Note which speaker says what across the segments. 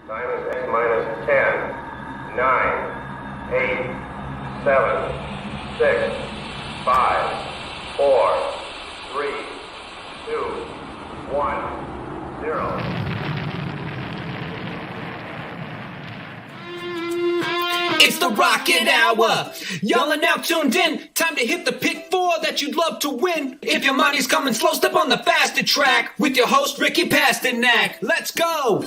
Speaker 1: Time is X minus 10, 9, 8, 7, 6, 5, 4, 3, 2, 1, 0.
Speaker 2: It's the Rocket Hour. Y'all are now tuned in. Time to hit the pick four that you'd love to win. If your money's coming slow, step on the faster track with your host, Ricky Pasternak. Let's go.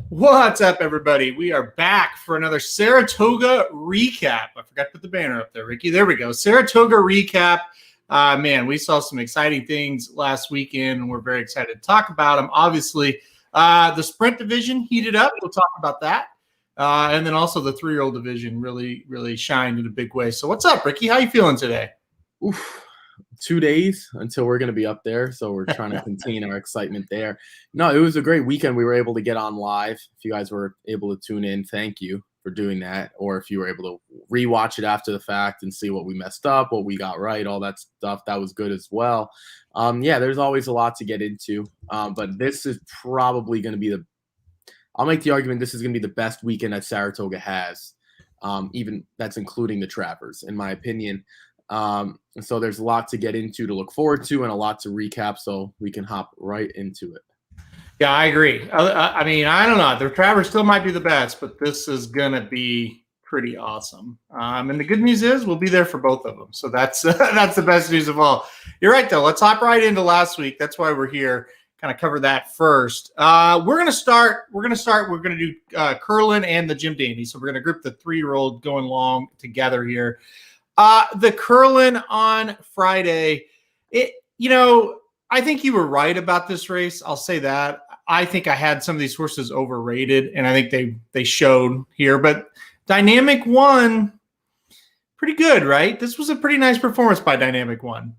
Speaker 3: What's up, everybody? We are back for another Saratoga recap. I forgot to put the banner up there, Ricky. There we go. Saratoga recap. Man, we saw some exciting things last weekend, and we're very excited to talk about them. Obviously, the sprint division heated up. We'll talk about that. And then also the 3-year-old division really shined in a big way. So what's up, Ricky? How you feeling today?
Speaker 4: Oof. 2 days until we're going to be up there, so we're trying to contain our excitement there. No, it was a great weekend. We were able to get on live. If you guys were able to tune in, thank you for doing that. Or if you were able to rewatch it after the fact and see what we messed up, what we got right, all that stuff, that was good as well. Yeah, there's always a lot to get into, but this is probably going to be I'll make the argument this is going to be the best weekend that Saratoga has, even that's including the Travers, in my opinion. So there's a lot to get into, to look forward to, and a lot to recap, so we can hop right into it.
Speaker 3: Yeah, I agree. I mean, I don't know. The Travers still might be the best, but this is going to be pretty awesome. And the good news is we'll be there for both of them. So that's the best news of all. You're right, though. Let's hop right into last week. That's why we're here. Kind of cover that first. We're going to do Curlin and the Jim Dandy. So we're going to group the 3-year-old going along together here. The Curlin on Friday, I think you were right about this race. I'll say that. I think I had some of these horses overrated, and I think they showed here. But Dynamic won pretty good, right? This was a pretty nice performance by Dynamic One.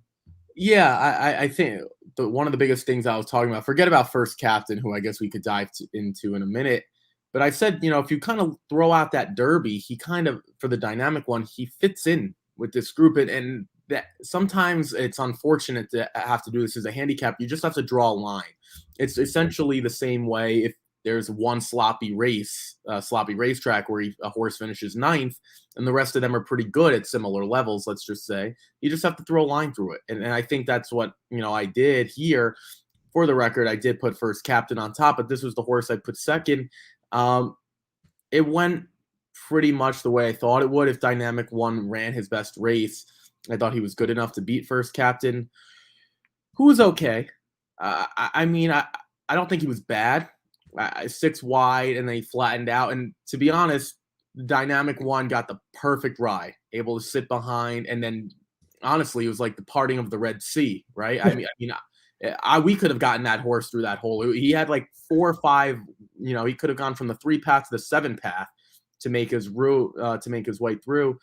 Speaker 4: Yeah, I think one of the biggest things I was talking about, forget about First Captain, who I guess we could dive into in a minute. But I said, if you kind of throw out that Derby, he kind of, for the Dynamic One, he fits in with this group. And that sometimes it's unfortunate to have to do this as a handicap. You just have to draw a line. It's essentially the same way if there's one sloppy racetrack where a horse finishes 9th and the rest of them are pretty good at similar levels, let's just say. You just have to throw a line through it. And I think that's what, I did here. For the record, I did put First Captain on top, but this was the horse I put second. It went pretty much the way I thought it would. If Dynamic One ran his best race, I thought he was good enough to beat First Captain, who was okay. I don't think he was bad. 6 wide, and then he flattened out. And to be honest, Dynamic One got the perfect ride, able to sit behind, and then honestly, it was like the parting of the Red Sea, right? We could have gotten that horse through that hole. He had like 4 or 5. He could have gone from the 3 path to the 7 path to make his way through.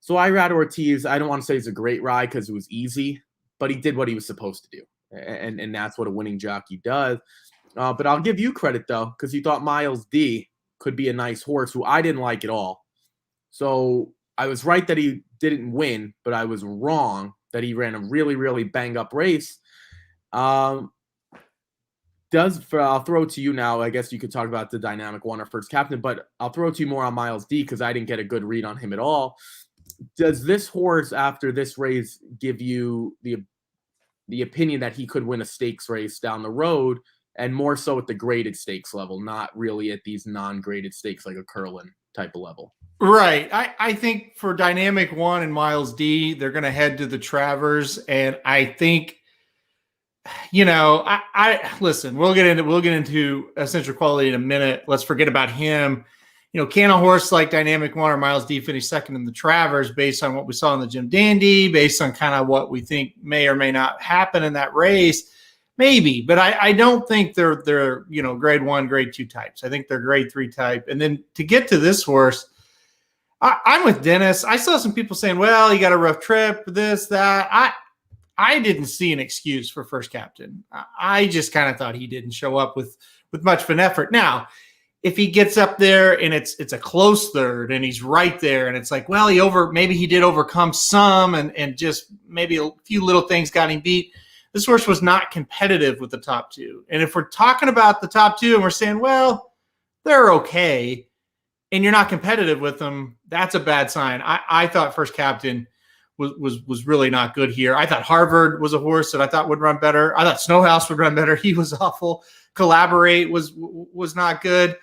Speaker 4: So I ride Ortiz. I don't want to say it's a great ride because it was easy, but he did what he was supposed to do, and that's what a winning jockey does. But I'll give you credit though, because you thought Miles D could be a nice horse, who I didn't like at all. So I was right that he didn't win, but I was wrong that he ran a really, really bang up race. I'll throw it to you now. I guess you could talk about the Dynamic One or First Captain, but I'll throw it to you more on Miles D because I didn't get a good read on him at all. Does this horse after this race give you the opinion that he could win a stakes race down the road, and more so at the graded stakes level, not really at these non-graded stakes like a Curlin type of level?
Speaker 3: Right. I think for Dynamic One and Miles D, they're going to head to the Travers, and I think, listen, we'll get into Essential Quality in a minute. Let's forget about him. Can a horse like Dynamic One or Miles D finish second in the Travers based on what we saw in the Jim Dandy, based on kind of what we think may or may not happen in that race? Maybe, but I don't think they're grade 1, grade 2 types. I think they're grade 3 type. And then to get to this horse, I'm with Dennis. I saw some people saying, well, he got a rough trip, this, that. I didn't see an excuse for First Captain. I just kind of thought he didn't show up with much of an effort. Now, if he gets up there and it's a close third and he's right there and it's like, well, maybe he did overcome some and just maybe a few little things got him beat. This horse was not competitive with the top two. And if we're talking about the top two and we're saying, well, they're okay, and you're not competitive with them, that's a bad sign. I thought First Captain was really not good here. I thought Harvard was a horse that I thought would run better. I thought Snowhouse would run better. He was awful. Collaborate was not good.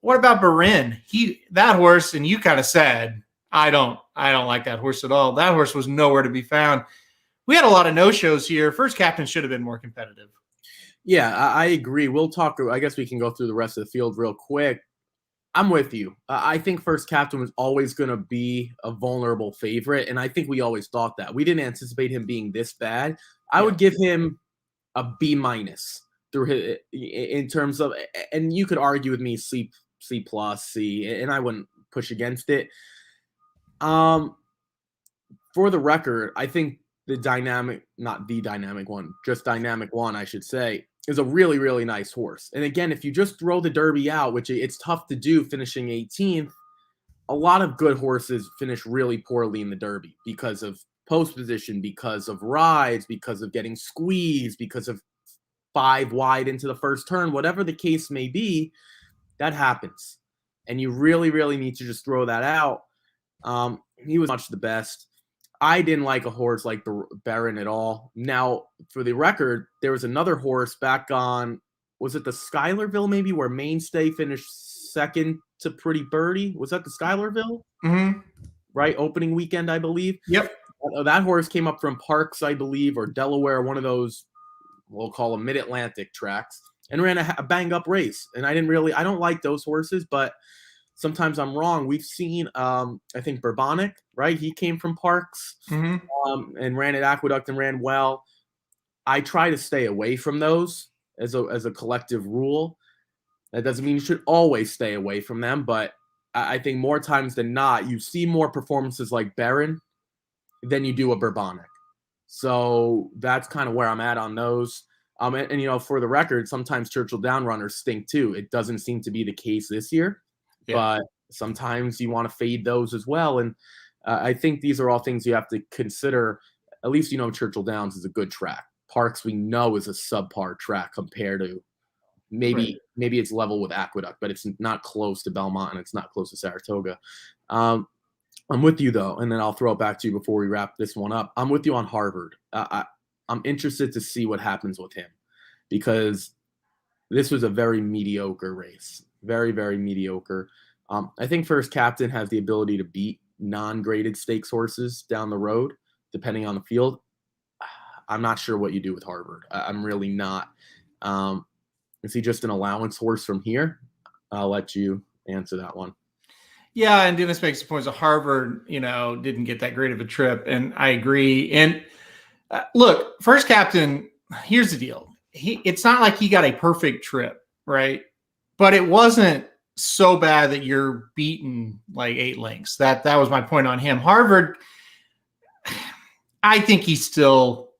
Speaker 3: What about Barin? That horse, and you kind of said, I don't like that horse at all. That horse was nowhere to be found. We had a lot of no-shows here. First Captain should have been more competitive.
Speaker 4: Yeah, I agree. We'll talk. I guess we can go through the rest of the field real quick. I'm with you. I think First Captain was always going to be a vulnerable favorite, and I think we always thought that. We didn't anticipate him being this bad. I would give him a B- through his, in terms of, and you could argue with me C+, C, and I wouldn't push against it. For the record, I think dynamic one, I should say, is a really, really nice horse. And again, if you just throw the Derby out, which it's tough to do finishing 18th, a lot of good horses finish really poorly in the Derby because of post position, because of rides, because of getting squeezed, because of 5 wide into the first turn, whatever the case may be, that happens. And you really, really need to just throw that out. He was much the best. I didn't like a horse like the Baron at all. Now, for the record, there was another horse back on, was it the Schuylerville maybe, where Mainstay finished second to Pretty Birdie? Was that the Schuylerville?
Speaker 3: Mm-hmm.
Speaker 4: Right? Opening weekend, I believe.
Speaker 3: Yep.
Speaker 4: That horse came up from Parks, I believe, or Delaware, one of those, we'll call them mid-Atlantic tracks, and ran a bang-up race. And I don't like those horses, but sometimes I'm wrong. We've seen, I think, Bourbonic, right? He came from Parks and ran at Aqueduct and ran well. I try to stay away from those as a collective rule. That doesn't mean you should always stay away from them, but I think more times than not, you see more performances like Baron than you do a Bourbonic. So that's kind of where I'm at on those. And you know, for the record, sometimes Churchill Down runners stink too. It doesn't seem to be the case this year. Yeah. But sometimes you want to fade those as well. And I think these are all things you have to consider. At least, you know, Churchill Downs is a good track. Parks, we know, is a subpar track compared to maybe it's level with Aqueduct, but it's not close to Belmont and it's not close to Saratoga. I'm with you, though, and then I'll throw it back to you before we wrap this one up. I'm with you on Harvard. I'm interested to see what happens with him because this was a very mediocre race. Very, very mediocre. I think First Captain has the ability to beat non-graded stakes horses down the road, depending on the field. I'm not sure what you do with Harvard. I'm really not. Is he just an allowance horse from here? I'll let you answer that one.
Speaker 3: Yeah, and Dennis makes the point that Harvard, you know, didn't get that great of a trip, and I agree. And look, First Captain, here's the deal. It's not like he got a perfect trip, right? But it wasn't so bad that you're beaten like 8 lengths. That was my point on him. Harvard, I think he's still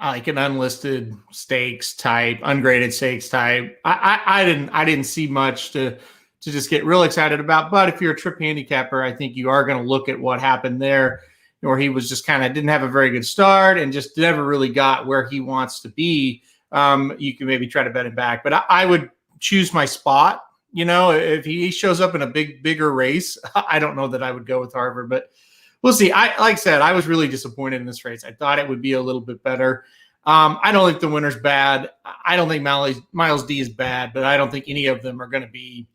Speaker 3: like an unlisted stakes type, ungraded stakes type. I didn't see much to just get real excited about. But if you're a trip handicapper, I think you are going to look at what happened there, where he was just kind of didn't have a very good start and just never really got where he wants to be. You can maybe try to bet him back, but I would choose my spot. You know, if he shows up in a bigger race, I don't know that I would go with Harvard, but we'll see. Like I said, I was really disappointed in this race. I thought it would be a little bit better. I don't think the winner's bad. I don't think Miles D is bad, but I don't think any of them are going to be,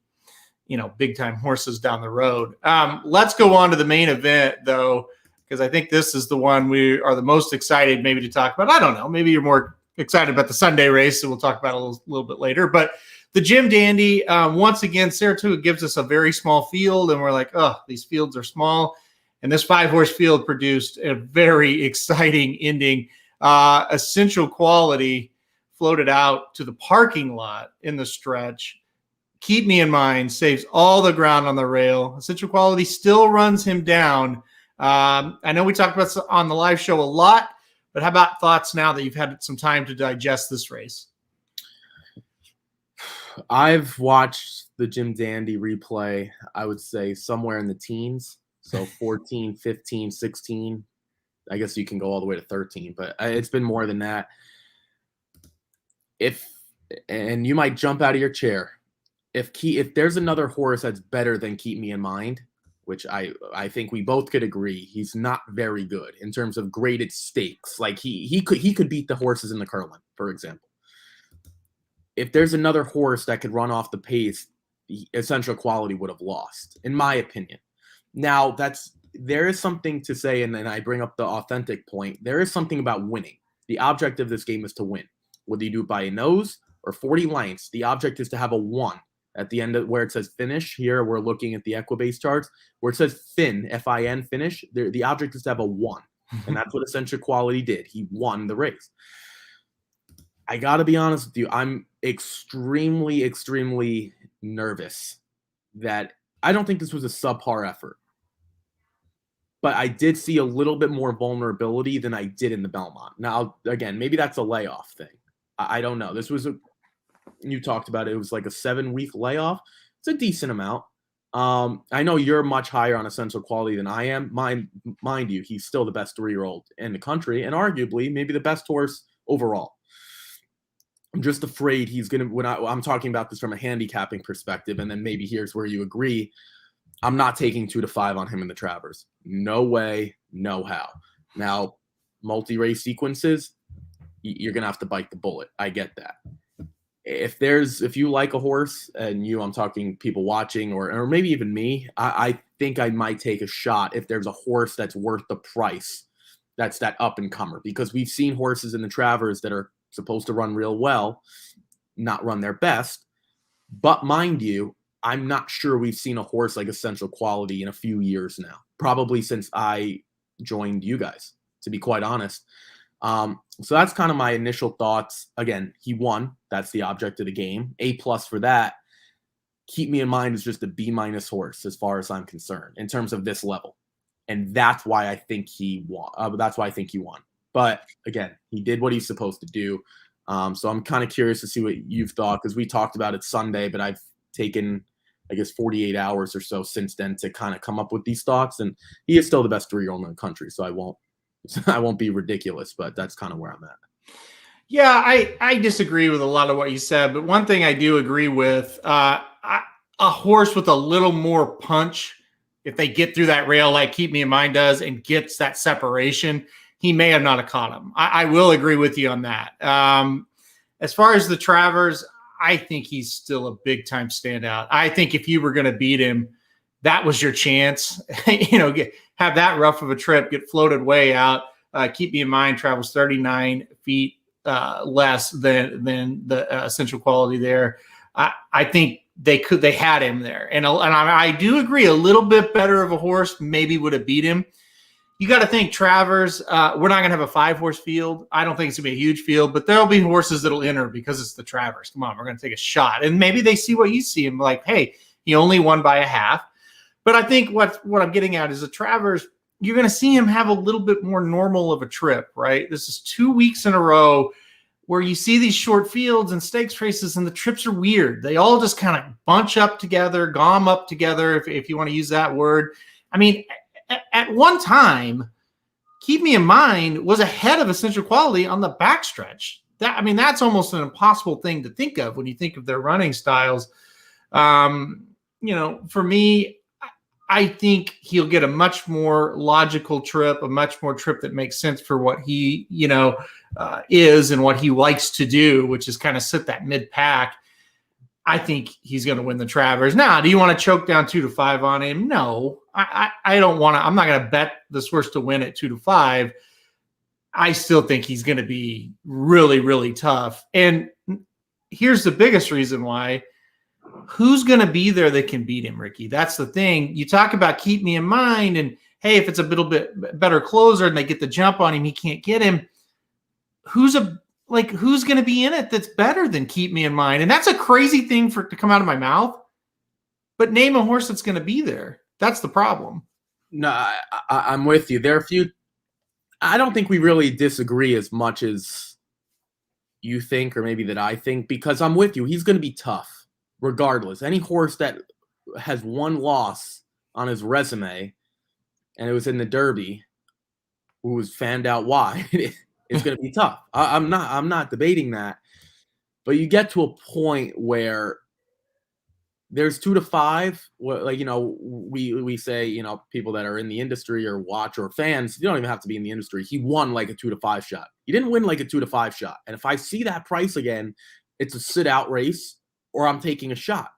Speaker 3: you know, big time horses down the road. Let's go on to the main event though, because I think this is the one we are the most excited maybe to talk about. I don't know. Maybe you're more excited about the Sunday race, so we'll talk about it a little bit later. But the Jim Dandy, once again, Saratoga gives us a very small field, and we're like, oh, these fields are small. And this 5-horse field produced a very exciting ending. Essential Quality floated out to the parking lot in the stretch. Keep Me in Mind saves all the ground on the rail. Essential Quality still runs him down. I know we talked about this on the live show a lot, but how about thoughts now that you've had some time to digest this race?
Speaker 4: I've watched the Jim Dandy replay, I would say somewhere in the teens. So 14, 15, 16. I guess you can go all the way to 13, but it's been more than that. And you might jump out of your chair. If there's another horse that's better than Keep Me in Mind, which I think we both could agree, he's not very good in terms of graded stakes. Like he could beat the horses in the Curlin, for example. If there's another horse that could run off the pace, Essential Quality would have lost, in my opinion. Now, there is something to say, and then I bring up the authentic point. There is something about winning. The object of this game is to win. Whether you do it by a nose or 40 lengths, the object is to have a 1 at the end of where it says finish. Here, we're looking at the Equibase charts. Where it says fin, F-I-N, finish, the object is to have a 1. And that's what Essential Quality did. He won the race. I got to be honest with you. I'm extremely, extremely nervous that I don't think this was a subpar effort. But I did see a little bit more vulnerability than I did in the Belmont. Now, again, maybe that's a layoff thing. I don't know. This was you talked about it. It was like a 7-week layoff. It's a decent amount. I know you're much higher on Essential Quality than I am. Mind you, he's still the best 3-year-old in the country and arguably maybe the best horse overall. I'm just afraid he's going to, I'm talking about this from a handicapping perspective, and then maybe here's where you agree. I'm not taking 2 to 5 on him in the Travers. No way, no how. Now, multi-race sequences, you're going to have to bite the bullet. I get that. If you like a horse, and I'm talking people watching or maybe even me, I think I might take a shot if there's a horse that's worth the price. That's that up-and-comer. Because we've seen horses in the Travers that are supposed to run real well, not run their best. But mind you, I'm not sure we've seen a horse like Essential Quality in a few years now. Probably since I joined you guys, to be quite honest. So that's kind of my initial thoughts. Again, he won. That's the object of the game. A+ for that. Keep Me in Mind is just a B- horse as far as I'm concerned in terms of this level. And that's why I think he won. But again, he did what he's supposed to do. So I'm kind of curious to see what you've thought, because we talked about it Sunday, but I've taken, I guess, 48 hours or so since then to kind of come up with these thoughts. And he is still the best 3-year-old in the country, so I won't be ridiculous, but that's kind of where I'm at.
Speaker 3: Yeah, I disagree with a lot of what you said, but one thing I do agree with, a horse with a little more punch, if they get through that rail like Keep Me in Mind does and gets that separation, he may have not have caught him. I will agree with you on that. As far as the Travers, I think he's still a big-time standout. I think if you were going to beat him, that was your chance. Have that rough of a trip, get floated way out. Keep Me in Mind travels 39 feet less than the Essential Quality there. I think they had him there. And I do agree, a little bit better of a horse maybe would have beat him. You got to think Travers, we're not going to have a 5-horse field. I don't think it's going to be a huge field, but there'll be horses that'll enter because it's the Travers. Come on, we're going to take a shot. And maybe they see what you see and like, hey, he only won by a half. But I think what I'm getting at is the Travers, you're going to see him have a little bit more normal of a trip, right? This is 2 weeks in a row where you see these short fields and stakes races, and the trips are weird. They all just kind of bunch up together, gom up together, if you want to use that word. I mean, at one time, Keep Me in Mind was ahead of Essential Quality on the backstretch. That's almost an impossible thing to think of when you think of their running styles. For me, I think he'll get a much more logical trip, a much more trip that makes sense for what he, is and what he likes to do, which is kind of sit that mid-pack. I think he's going to win the Travers. Now, do you want to choke down 2 to 5 on him? No, I don't want to. I'm not going to bet this horse to win at 2 to 5. I still think he's going to be really, really tough. And here's the biggest reason why. Who's going to be there that can beat him, Ricky? That's the thing. You talk about Keep Me in Mind, and hey, if it's a little bit better closer and they get the jump on him, he can't get him. Who's going to be in it that's better than Keep Me in Mind? And that's a crazy thing to come out of my mouth. But name a horse that's going to be there. That's the problem.
Speaker 4: No, I'm with you. There are a few. I don't think we really disagree as much as you think, or maybe that I think, because I'm with you. He's going to be tough. regardless. Any horse that has one loss on his resume, and it was in the Derby, who was fanned out why, it's going to be tough. I'm not debating that, but you get to a point where there's 2 to 5. Like, you know, we say, you know, people that are in the industry or watch or fans, you don't even have to be in the industry. He won like a 2 to 5 shot. He didn't win like a 2 to 5 shot. And if I see that price again, it's a sit out race or I'm taking a shot.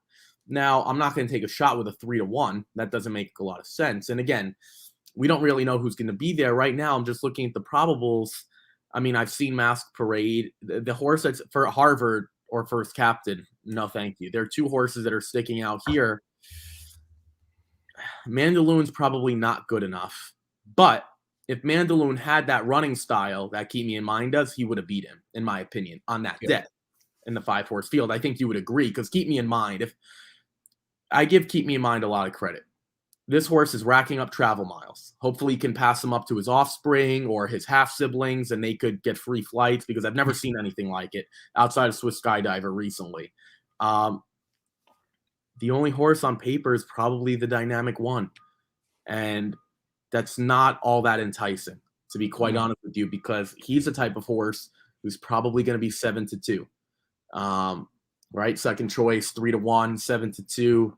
Speaker 4: Now, I'm not going to take a shot with a 3 to 1. That doesn't make a lot of sense. And again, we don't really know who's going to be there right now. I'm just looking at the probables. I mean, I've seen Mask Parade. The horse that's for Harvard or First Captain, no thank you. There are 2 horses that are sticking out here. Mandaloon's probably not good enough. But if Mandaloon had that running style that Keep Me in Mind does, he would have beat him, in my opinion, on that day in the 5-horse field. I think you would agree, because Keep Me in Mind, if I give Keep Me in Mind a lot of credit. This horse is racking up travel miles. Hopefully he can pass them up to his offspring or his half siblings, and they could get free flights, because I've never seen anything like it outside of Swiss Skydiver recently. The only horse on paper is probably the Dynamic One. And that's not all that enticing, to be quite honest with you, because he's the type of horse who's probably going to be 7 to 2. Right? Second choice, 3 to 1, 7 to 2.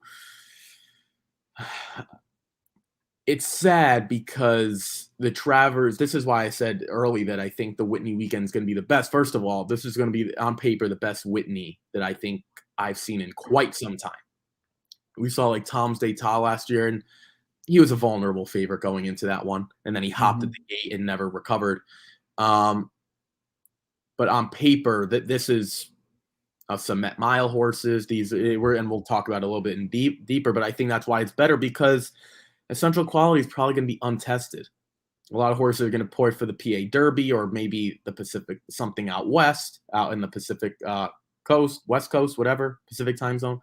Speaker 4: It's sad because the Travers, this is why I said early that I think the Whitney Weekend is going to be the best. First of all, this is going to be on paper the best Whitney that I think I've seen in quite some time. We saw like Tom's D'Etat last year, and he was a vulnerable favorite going into that one, and then he hopped at the gate and never recovered. But on paper, this is some Met Mile horses. And we'll talk about it a little bit in deeper, but I think that's why it's better, because Essential Quality is probably going to be untested. A lot of horses are going to port for the PA Derby or maybe the Pacific, something out west, out in the Pacific coast, West Coast, whatever, Pacific time zone.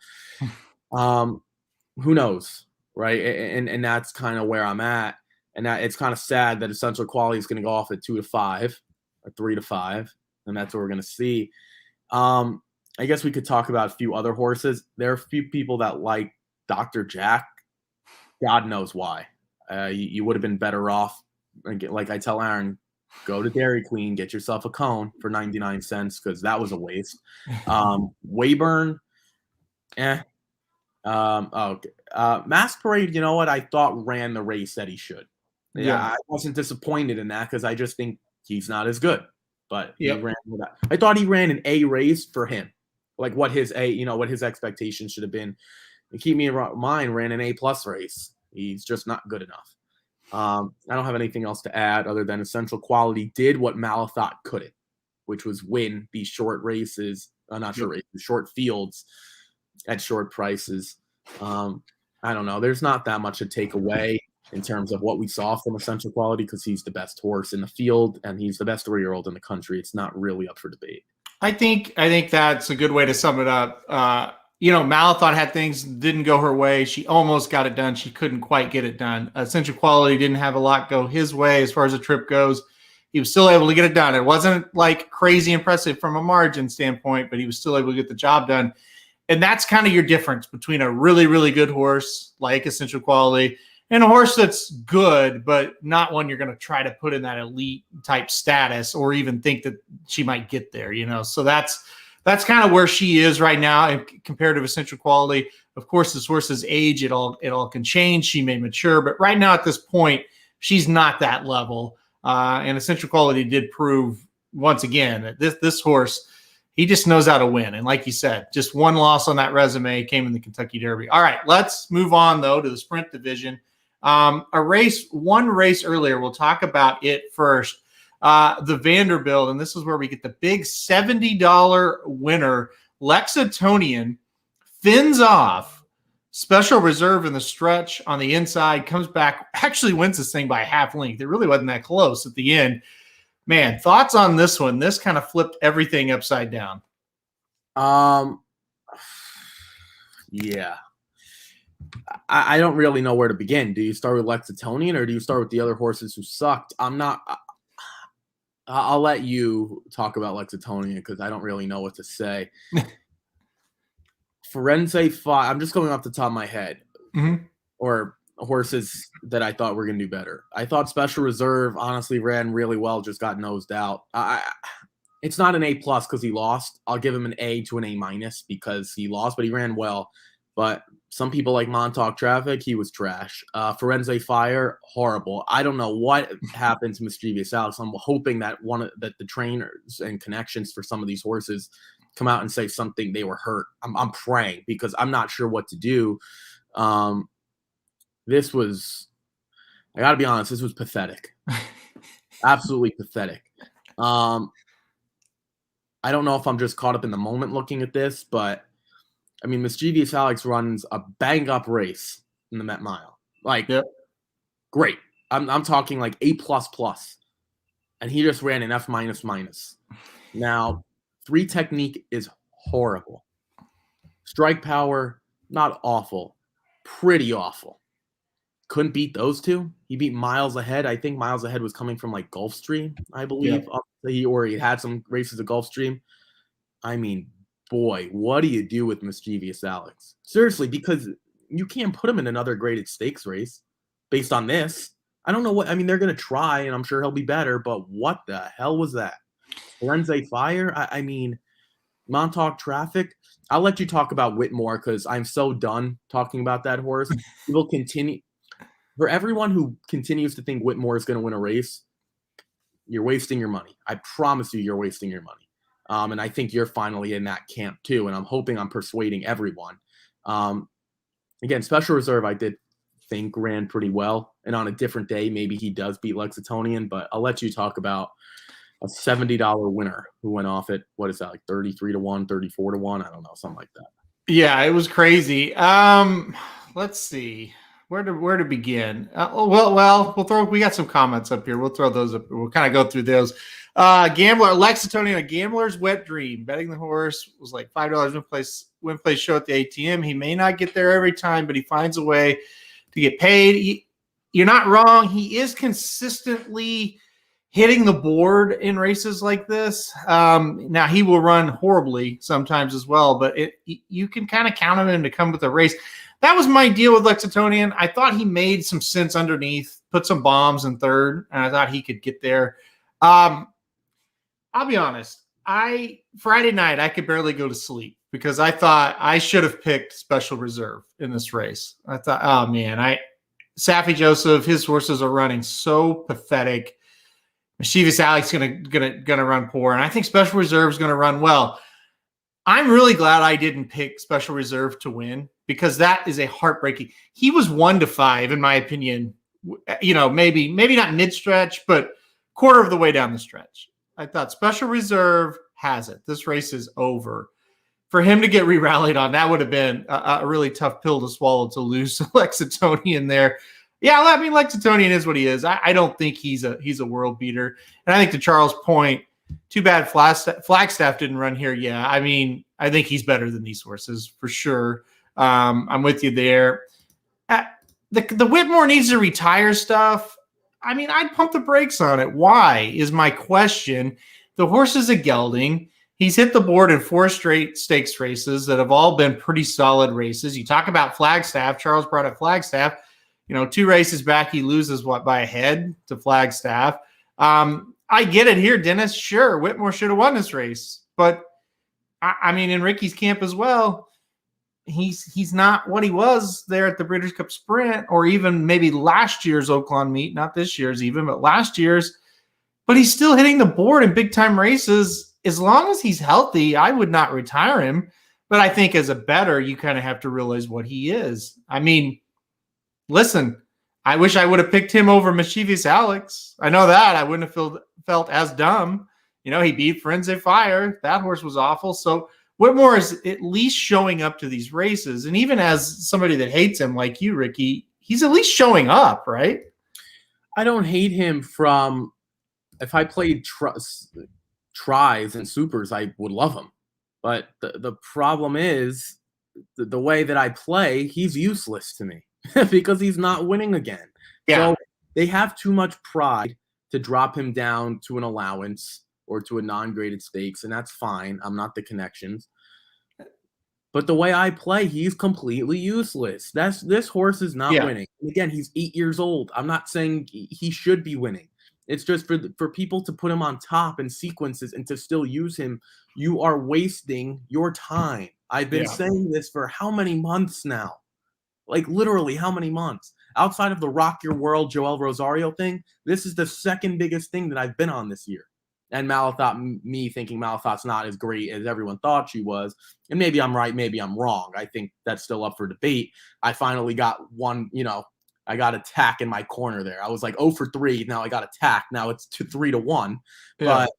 Speaker 4: Who knows, right? And that's kind of where I'm at. And that it's kind of sad that Essential Quality is going to go off at 2 to 5 or 3 to 5, and that's what we're going to see. I guess we could talk about a few other horses. There are a few people that like Dr. Jack. God knows why. You would have been better off. Like I tell Aaron, go to Dairy Queen, get yourself a cone for 99 cents, because that was a waste. Wayburn, okay. Mask Parade, you know what? I thought ran the race that he should. Yeah, I wasn't disappointed in that, because I just think he's not as good. But he ran with that. I thought he ran an A race for him, like what his expectations should have been. And Keep Me in Mind ran an A+ race. He's just not good enough. I don't have anything else to add other than Essential Quality did what Malathot couldn't, which was win these short races, short fields at short prices. I don't know. There's not that much to take away in terms of what we saw from Essential Quality, because he's the best horse in the field and he's the best 3-year-old in the country. It's not really up for debate.
Speaker 3: I think that's a good way to sum it up. Malathot had things didn't go her way. She almost got it done. She couldn't quite get it done. Essential Quality didn't have a lot go his way as far as the trip goes. He was still able to get it done. It wasn't like crazy impressive from a margin standpoint, but he was still able to get the job done. And that's kind of your difference between a really, really good horse like Essential Quality and a horse that's good, but not one you're going to try to put in that elite type status or even think that she might get there, So that's kind of where she is right now in comparative Essential Quality. Of course, this horse's age, it all can change. She may mature, but right now at this point, she's not that level. And Essential Quality did prove once again that this horse, he just knows how to win. And like you said, just one loss on that resume came in the Kentucky Derby. All right, let's move on though to the sprint division. One race earlier, we'll talk about it first. The Vanderbilt, and this is where we get the big $70 winner. Lexingtonian fins off, special reserve in the stretch on the inside, comes back, actually wins this thing by a half length. It really wasn't that close at the end. Man, thoughts on this one? This kind of flipped everything upside down.
Speaker 4: Yeah. I don't really know where to begin. Do you start with Lexingtonian or do you start with the other horses who sucked? I'll let you talk about Lexingtonian because I don't really know what to say. Firenze fought. I'm just going off the top of my head,
Speaker 3: Mhm.
Speaker 4: or horses that I thought were going to do better. I thought Special Reserve honestly ran really well, just got nosed out. It's not an A+ because he lost. I'll give him an A to an A- because he lost, but he ran well. But some people like Montauk Traffic, he was trash. Firenze Fire, horrible. I don't know what happened to Mischievous Alex. I'm hoping that that the trainers and connections for some of these horses come out and say something they were hurt. I'm praying because I'm not sure what to do. This was, I got to be honest, this was pathetic. Absolutely pathetic. I don't know if I'm just caught up in the moment looking at this, but I mean, Mischievous Alex runs a bang-up race in the Met Mile. Like,
Speaker 3: Yep.
Speaker 4: Great. I'm talking like A++. And he just ran an F-. Now, 3 technique is horrible. Strike power, not awful. Pretty awful. Couldn't beat those 2. He beat Miles Ahead. I think Miles Ahead was coming from like Gulfstream, I believe.
Speaker 3: Yep.
Speaker 4: Or he had some races at Gulfstream. I mean, boy, what do you do with Mischievous Alex? Seriously, because you can't put him in another graded stakes race based on this. I don't know what, I mean, they're going to try, and I'm sure he'll be better, but what the hell was that? Firenze Fire? I mean, Montauk Traffic? I'll let you talk about Whitmore because I'm so done talking about that horse. He will continue. For everyone who continues to think Whitmore is going to win a race, you're wasting your money. I promise you're wasting your money. And I think you're finally in that camp too. And I'm hoping I'm persuading everyone. Again, Special Reserve, I did think ran pretty well. And on a different day, maybe he does beat Lexingtonian. But I'll let you talk about a $70 winner who went off at, what is that, like 33-1, 34-1? I don't know, something like that.
Speaker 3: Yeah, it was crazy. Let's see. Where to begin? We got some comments up here. We'll throw those up. We'll kind of go through those. Gambler Lexingtonian, a gambler's wet dream. Betting the horse was like $5 win place show at the ATM. He may not get there every time, but he finds a way to get paid. You're not wrong. He is consistently hitting the board in races like this. Now he will run horribly sometimes as well, but you can kind of count on him to come with a race. That was my deal with Lexingtonian. I thought he made some sense underneath, put some bombs in third, and I thought he could get there. I'll be honest. Friday night, I could barely go to sleep because I thought I should have picked Special Reserve in this race. I thought, oh man, Saffy Joseph, his horses are running so pathetic. Mischievous Alex gonna run poor, and I think Special Reserve is gonna run well. I'm really glad I didn't pick Special Reserve to win because that is a heartbreaking. He was 1-5 in my opinion. You know, maybe not mid stretch, but quarter of the way down the stretch. I thought Special Reserve has it. This race is over. For him to get re-rallied on, that would have been a really tough pill to swallow to lose to Lexingtonian there. Yeah, I mean, Lexingtonian is what he is. I don't think he's a world beater. And I think to Charles' point, too bad Flagstaff didn't run here. Yeah, I mean, I think he's better than these horses for sure. I'm with you there. The Whitmore needs to retire stuff. I mean, I'd pump the brakes on it. Why is my question. The horse is a gelding. He's hit the board in 4 straight stakes races that have all been pretty solid races. You talk about Flagstaff. Charles brought up Flagstaff. 2 races back, he loses by a head to Flagstaff. I get it here, Dennis. Sure, Whitmore should have won this race. But, I mean, in Ricky's camp as well, he's not what he was there at the Breeders' Cup Sprint or even maybe last year's Oaklawn meet, not this year's even, but last year's. But he's still hitting the board in big-time races. As long as he's healthy, I would not retire him. But I think as a bettor, you kind of have to realize what he is. I mean, listen, I wish I would have picked him over Mischievous Alex. I know that. I wouldn't have felt as dumb. He beat Firenze Fire. That horse was awful. So Whitmore is at least showing up to these races. And even as somebody that hates him like you, Ricky, he's at least showing up, right?
Speaker 4: I don't hate him from – if I played tries and supers, I would love him. But the problem is the way that I play, he's useless to me. Because he's not winning again.
Speaker 3: Yeah.
Speaker 4: So they have too much pride to drop him down to an allowance or to a non-graded stakes, and that's fine. I'm not the connections. But the way I play, he's completely useless. This horse is not winning. And again, he's 8 years old. I'm not saying he should be winning. It's just for people to put him on top in sequences and to still use him, you are wasting your time. I've been saying this for how many months now? Like literally how many months? Outside of the Rock Your World Joel Rosario thing, this is the second biggest thing that I've been on this year. And me thinking Malathot's not as great as everyone thought she was. And maybe I'm right, maybe I'm wrong. I think that's still up for debate. I finally got one, I got a tack in my corner there. I was like 0 for 3. Now I got a tack. Now it's 3-1. Yeah. But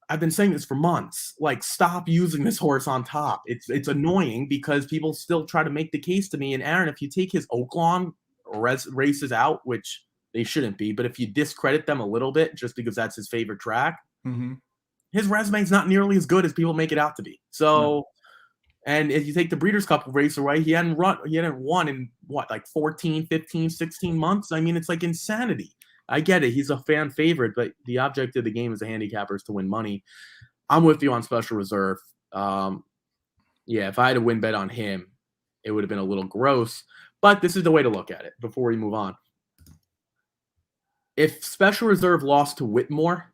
Speaker 4: I've been saying this for months. Like, stop using this horse on top. It's annoying because people still try to make the case to me. And Aaron, if you take his Oaklawn races out, which they shouldn't be, but if you discredit them a little bit just because that's his favorite track, his resume is not nearly as good as people make it out to be. So, and if you take the Breeders' Cup race away, he hadn't won in like 14, 15, 16 months. I mean, it's like insanity. I get it. He's a fan favorite, but the object of the game as a handicapper is to win money. I'm with you on Special Reserve. If I had a win bet on him, it would have been a little gross, but this is the way to look at it before we move on. If Special Reserve lost to Whitmore,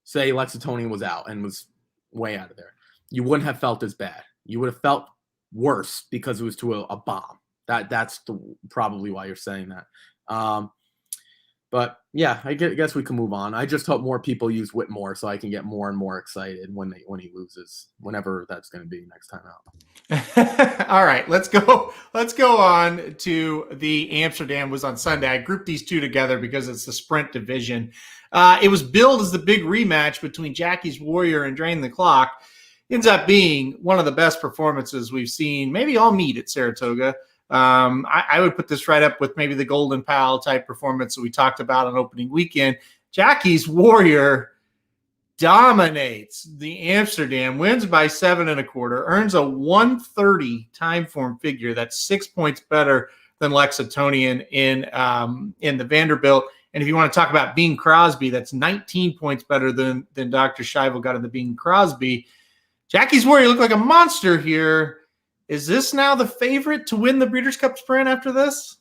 Speaker 4: say Lexingtonian was out and was way out of there, you wouldn't have felt as bad. You would have felt worse because it was to a bomb. That's probably why you're saying that. But yeah, I guess we can move on. I just hope more people use Whitmore so I can get more and more excited when he loses, whenever that's going to be next time out.
Speaker 3: All right, let's go on to the Amsterdam was on Sunday. I grouped these two together because it's the sprint division. It was billed as the big rematch between Jackie's Warrior and Drain the Clock. Ends up being one of the best performances we've seen, maybe all meet at Saratoga. I would put this right up with maybe the Golden Pal type performance that we talked about on opening weekend. Jackie's Warrior dominates the Amsterdam, wins by 7 1/4, earns a 130 time form figure. That's 6 points better than Lexingtonian in the Vanderbilt. And if you want to talk about Bing Crosby, that's 19 points better than Dr. Scheibel got in the Bing Crosby. Jackie's Warrior looked like a monster here. Is this now the favorite to win the Breeders' Cup Sprint after this?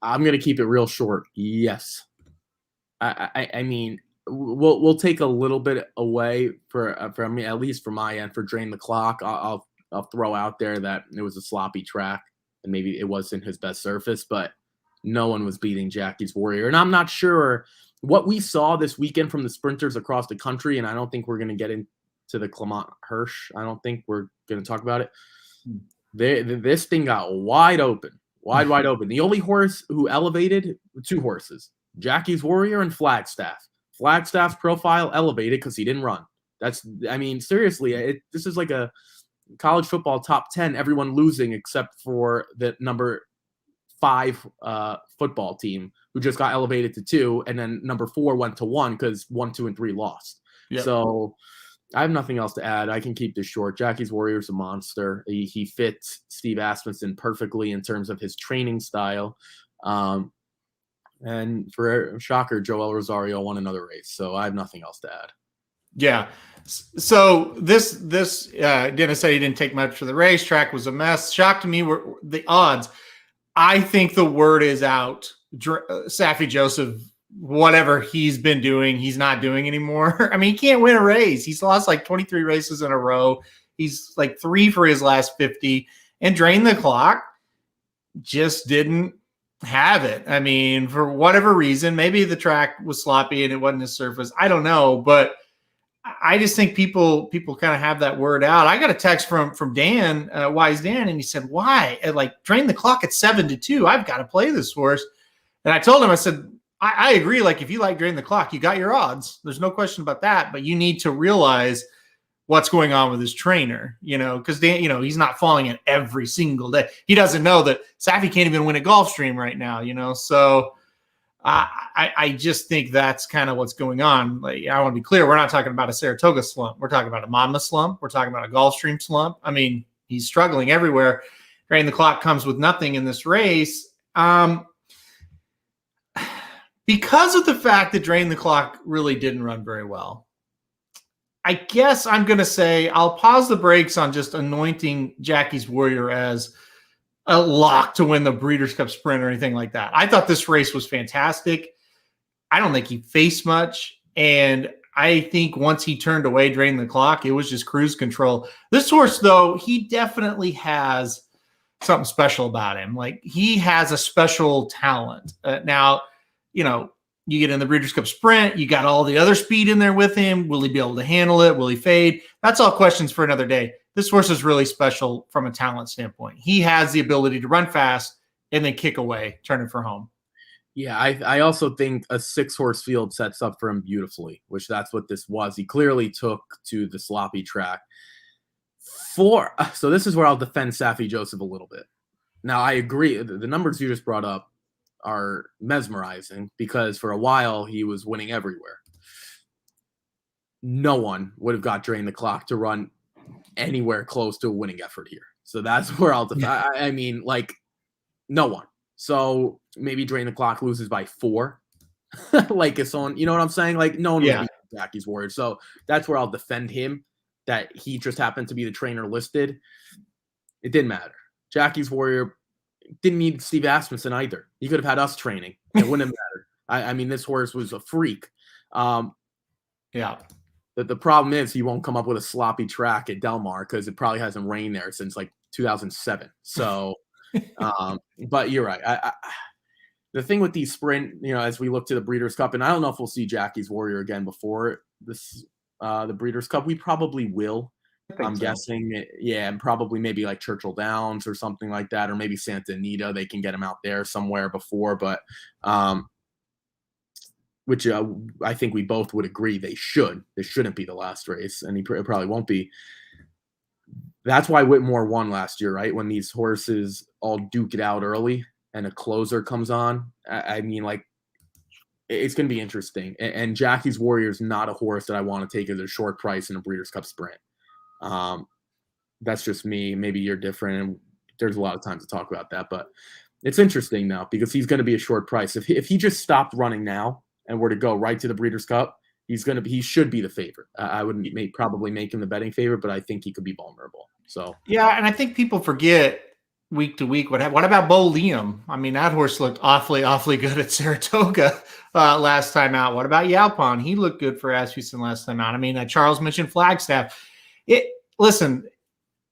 Speaker 4: I'm going to keep it real short. Yes. I mean, we'll take a little bit away for me, at least for my end, for Drain the Clock. I'll throw out there that it was a sloppy track and maybe it wasn't his best surface, but no one was beating Jackie's Warrior. And I'm not sure what we saw this weekend from the sprinters across the country, and I don't think we're going to get into the Clement Hirsch. I don't think we're going to talk about it. This thing got wide open. The only horse who elevated, 2 horses, Jackie's Warrior and Flagstaff. Flagstaff's profile elevated because he didn't run. Seriously, this is like a college football top 10, everyone losing except for the number 5 football team who just got elevated to 2, and then number 4 went to 1 because 1, 2, and 3 lost. Yep. So I have nothing else to add. I can keep this short. Jackie's Warrior is a monster. He fits Steve Asmussen perfectly in terms of his training style. And for shocker, Joel Rosario won another race. So I have nothing else to add.
Speaker 3: Yeah. So this Dennis said he didn't take much for the racetrack, was a mess. Shocked to me were the odds. I think the word is out. Saffie Joseph, whatever he's been doing, he's not doing anymore. I mean, he can't win a race. He's lost like 23 races in a row. He's like 3 for his last 50. And Drain the Clock just didn't have it. I mean, for whatever reason, maybe the track was sloppy and it wasn't his surface. I don't know, but I just think people kind of have that word out. I got a text from Dan, Wise Dan, and he said, "Why? Like, Drain the Clock at 7-2. I've got to play this horse." And I told him, I said, I agree. Like, if you like Drain the Clock, you got your odds. There's no question about that. But you need to realize what's going on with his trainer, because Dan, he's not falling in every single day. He doesn't know that Saffie can't even win a Gulfstream right now, So I just think that's kind of what's going on. Like, I want to be clear. We're not talking about a Saratoga slump. We're talking about a Monmouth slump. We're talking about a Gulfstream slump. I mean, he's struggling everywhere. Drain the Clock comes with nothing in this race. Because of the fact that Drain the Clock really didn't run very well, I guess I'm going to say I'll pause the brakes on just anointing Jackie's Warrior as a lock to win the Breeders' Cup Sprint or anything like that. I thought this race was fantastic. I don't think he faced much. And I think once he turned away, drained the clock, it was just cruise control. This horse, though, he definitely has something special about him. Like, he has a special talent. Now, you know, you get in the Breeders' Cup Sprint, you got all the other speed in there with him. Will he be able to handle it? Will he fade? That's all questions for another day. This horse is really special from a talent standpoint. He has the ability to run fast and then kick away, turn it for home.
Speaker 4: Yeah, I also think a 6-horse field sets up for him beautifully, which that's what this was. He clearly took to the sloppy track. So this is where I'll defend Saffie Joseph a little bit. Now, I agree. The numbers you just brought up are mesmerizing because for a while he was winning everywhere. No one would have got drained the clock to run anywhere close to a winning effort here. So that's where I'll defend. I mean, like, no one. So maybe drain the clock, loses by 4. Like, if someone, you know what I'm saying? Like, no one would beat Jackie's Warrior. So that's where I'll defend him, that he just happened to be the trainer listed. It didn't matter. Jackie's Warrior didn't need Steve Asmussen either. He could have had us training. It wouldn't have mattered. I mean, this horse was a freak.
Speaker 3: Yeah.
Speaker 4: The problem is he won't come up with a sloppy track at Del Mar because it probably hasn't rained there since like 2007. So, but you're right. The thing with these sprint, you know, as we look to the Breeders' Cup, and I don't know if we'll see Jackie's Warrior again before this, the Breeders' Cup. We probably will. I'm guessing, and probably maybe like Churchill Downs or something like that, or maybe Santa Anita. They can get him out there somewhere before, but which I think we both would agree they should. This shouldn't be the last race, and it probably won't be. That's why Whitmore won last year, right? When these horses all duke it out early and a closer comes on. I mean, like, it's going to be interesting. And Jackie's Warrior is not a horse that I want to take as a short price in a Breeders' Cup Sprint. That's just me. Maybe you're different. And there's a lot of time to talk about that, but it's interesting now because he's going to be a short price. If he just stopped running now and were to go right to the Breeders' Cup, he should be the favorite. I wouldn't probably make him the betting favorite, but I think he could be vulnerable. So
Speaker 3: yeah, and I think people forget week to week what about Bo Liam? I mean, that horse looked awfully good at Saratoga last time out. What about Yalpon? He looked good for Asmussen last time out. I mean, Charles mentioned Flagstaff. Listen,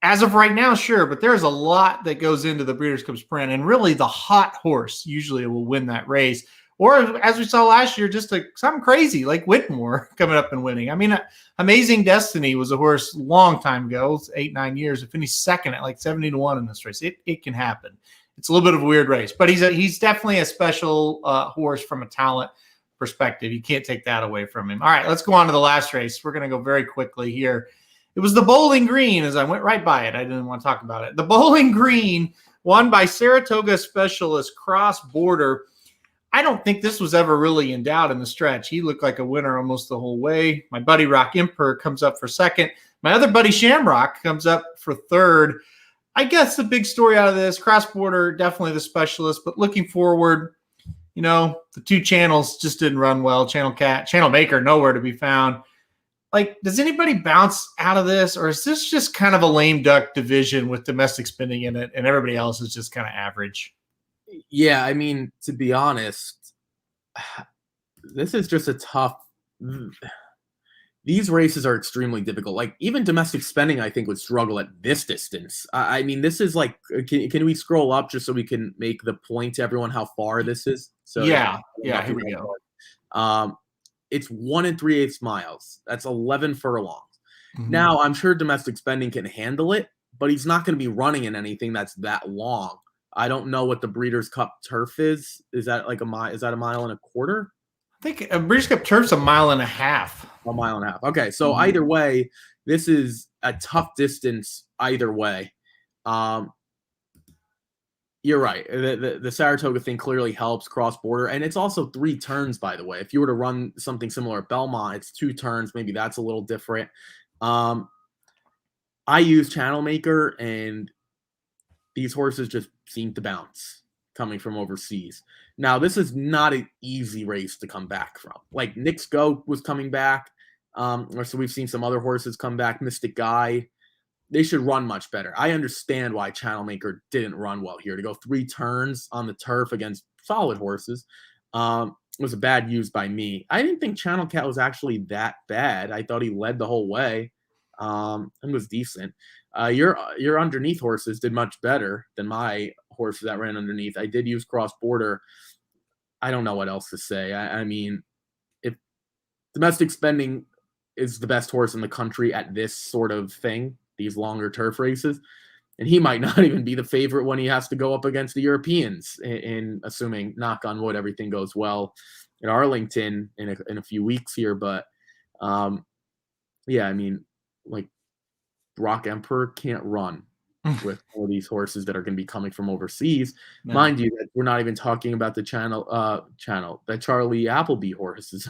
Speaker 3: as of right now, sure, but there's a lot that goes into the Breeders' Cup Sprint, and really the hot horse usually will win that race. Or as we saw last year, just something crazy like Whitmore coming up and winning. I mean, Amazing Destiny was a horse long time ago, 8-9 years. It finished second at like 70-1 in this race. It can happen. It's a little bit of a weird race, but he's definitely a special horse from a talent perspective. You can't take that away from him. All right, let's go on to the last race. We're going to go very quickly here. It was the Bowling Green, as I went right by it. I didn't want to talk about it. The Bowling Green, won by Saratoga specialist Cross Border. I don't think this was ever really in doubt in the stretch. He looked like a winner almost the whole way. My buddy Rock Emperor comes up for second. My other buddy Shamrock comes up for third. I guess the big story out of this, Cross Border, definitely the specialist, but looking forward, you know, the two channels just didn't run well. Channel Cat, Channel Maker, nowhere to be found. Like, does anybody bounce out of this, or is this just kind of a lame duck division with domestic spending in it and everybody else is just kind of average?
Speaker 4: Yeah, I mean, to be honest, this is just a tough – these races are extremely difficult. Like, even domestic spending, I think, would struggle at this distance. I mean, this is like can we scroll up just so we can make the point to everyone how far this is? So
Speaker 3: yeah, here we go.
Speaker 4: It's 1 3/8 miles. That's 11 furlongs.
Speaker 3: Mm-hmm.
Speaker 4: Now, I'm sure domestic spending can handle it, but he's not going to be running in anything that's that long. I don't know what the Breeders' Cup turf is. Is that like a mile? Is that a mile and a quarter?
Speaker 3: I think a Breeders' Cup turf's a mile and a half.
Speaker 4: A mile and a half. Okay, so either way, this is a tough distance either way. You're right. The Saratoga thing clearly helps Cross Border, and it's also 3 turns, by the way. If you were to run something similar at Belmont, it's 2 turns. Maybe that's a little different. I use Channel Maker, and these horses just seem to bounce coming from overseas. Now, this is not an easy race to come back from. Like, Nick's Go was coming back. So we've seen some other horses come back. Mystic Guy, they should run much better. I understand why Channel Maker didn't run well here. To go 3 turns on the turf against solid horses was a bad use by me. I didn't think Channel Cat was actually that bad. I thought he led the whole way and was decent. Your underneath horses did much better than my horses that ran underneath. I did use Cross Border. I don't know what else to say. I mean, if Domestic Spending is the best horse in the country at this sort of thing, these longer turf races, and he might not even be the favorite when he has to go up against the Europeans in assuming, knock on wood, everything goes well in Arlington in a few weeks here. But yeah, I mean, like, Rock Emperor can't run with all these horses that are going to be coming from overseas. No. Mind you, that we're not even talking about the that Charlie Appleby horses.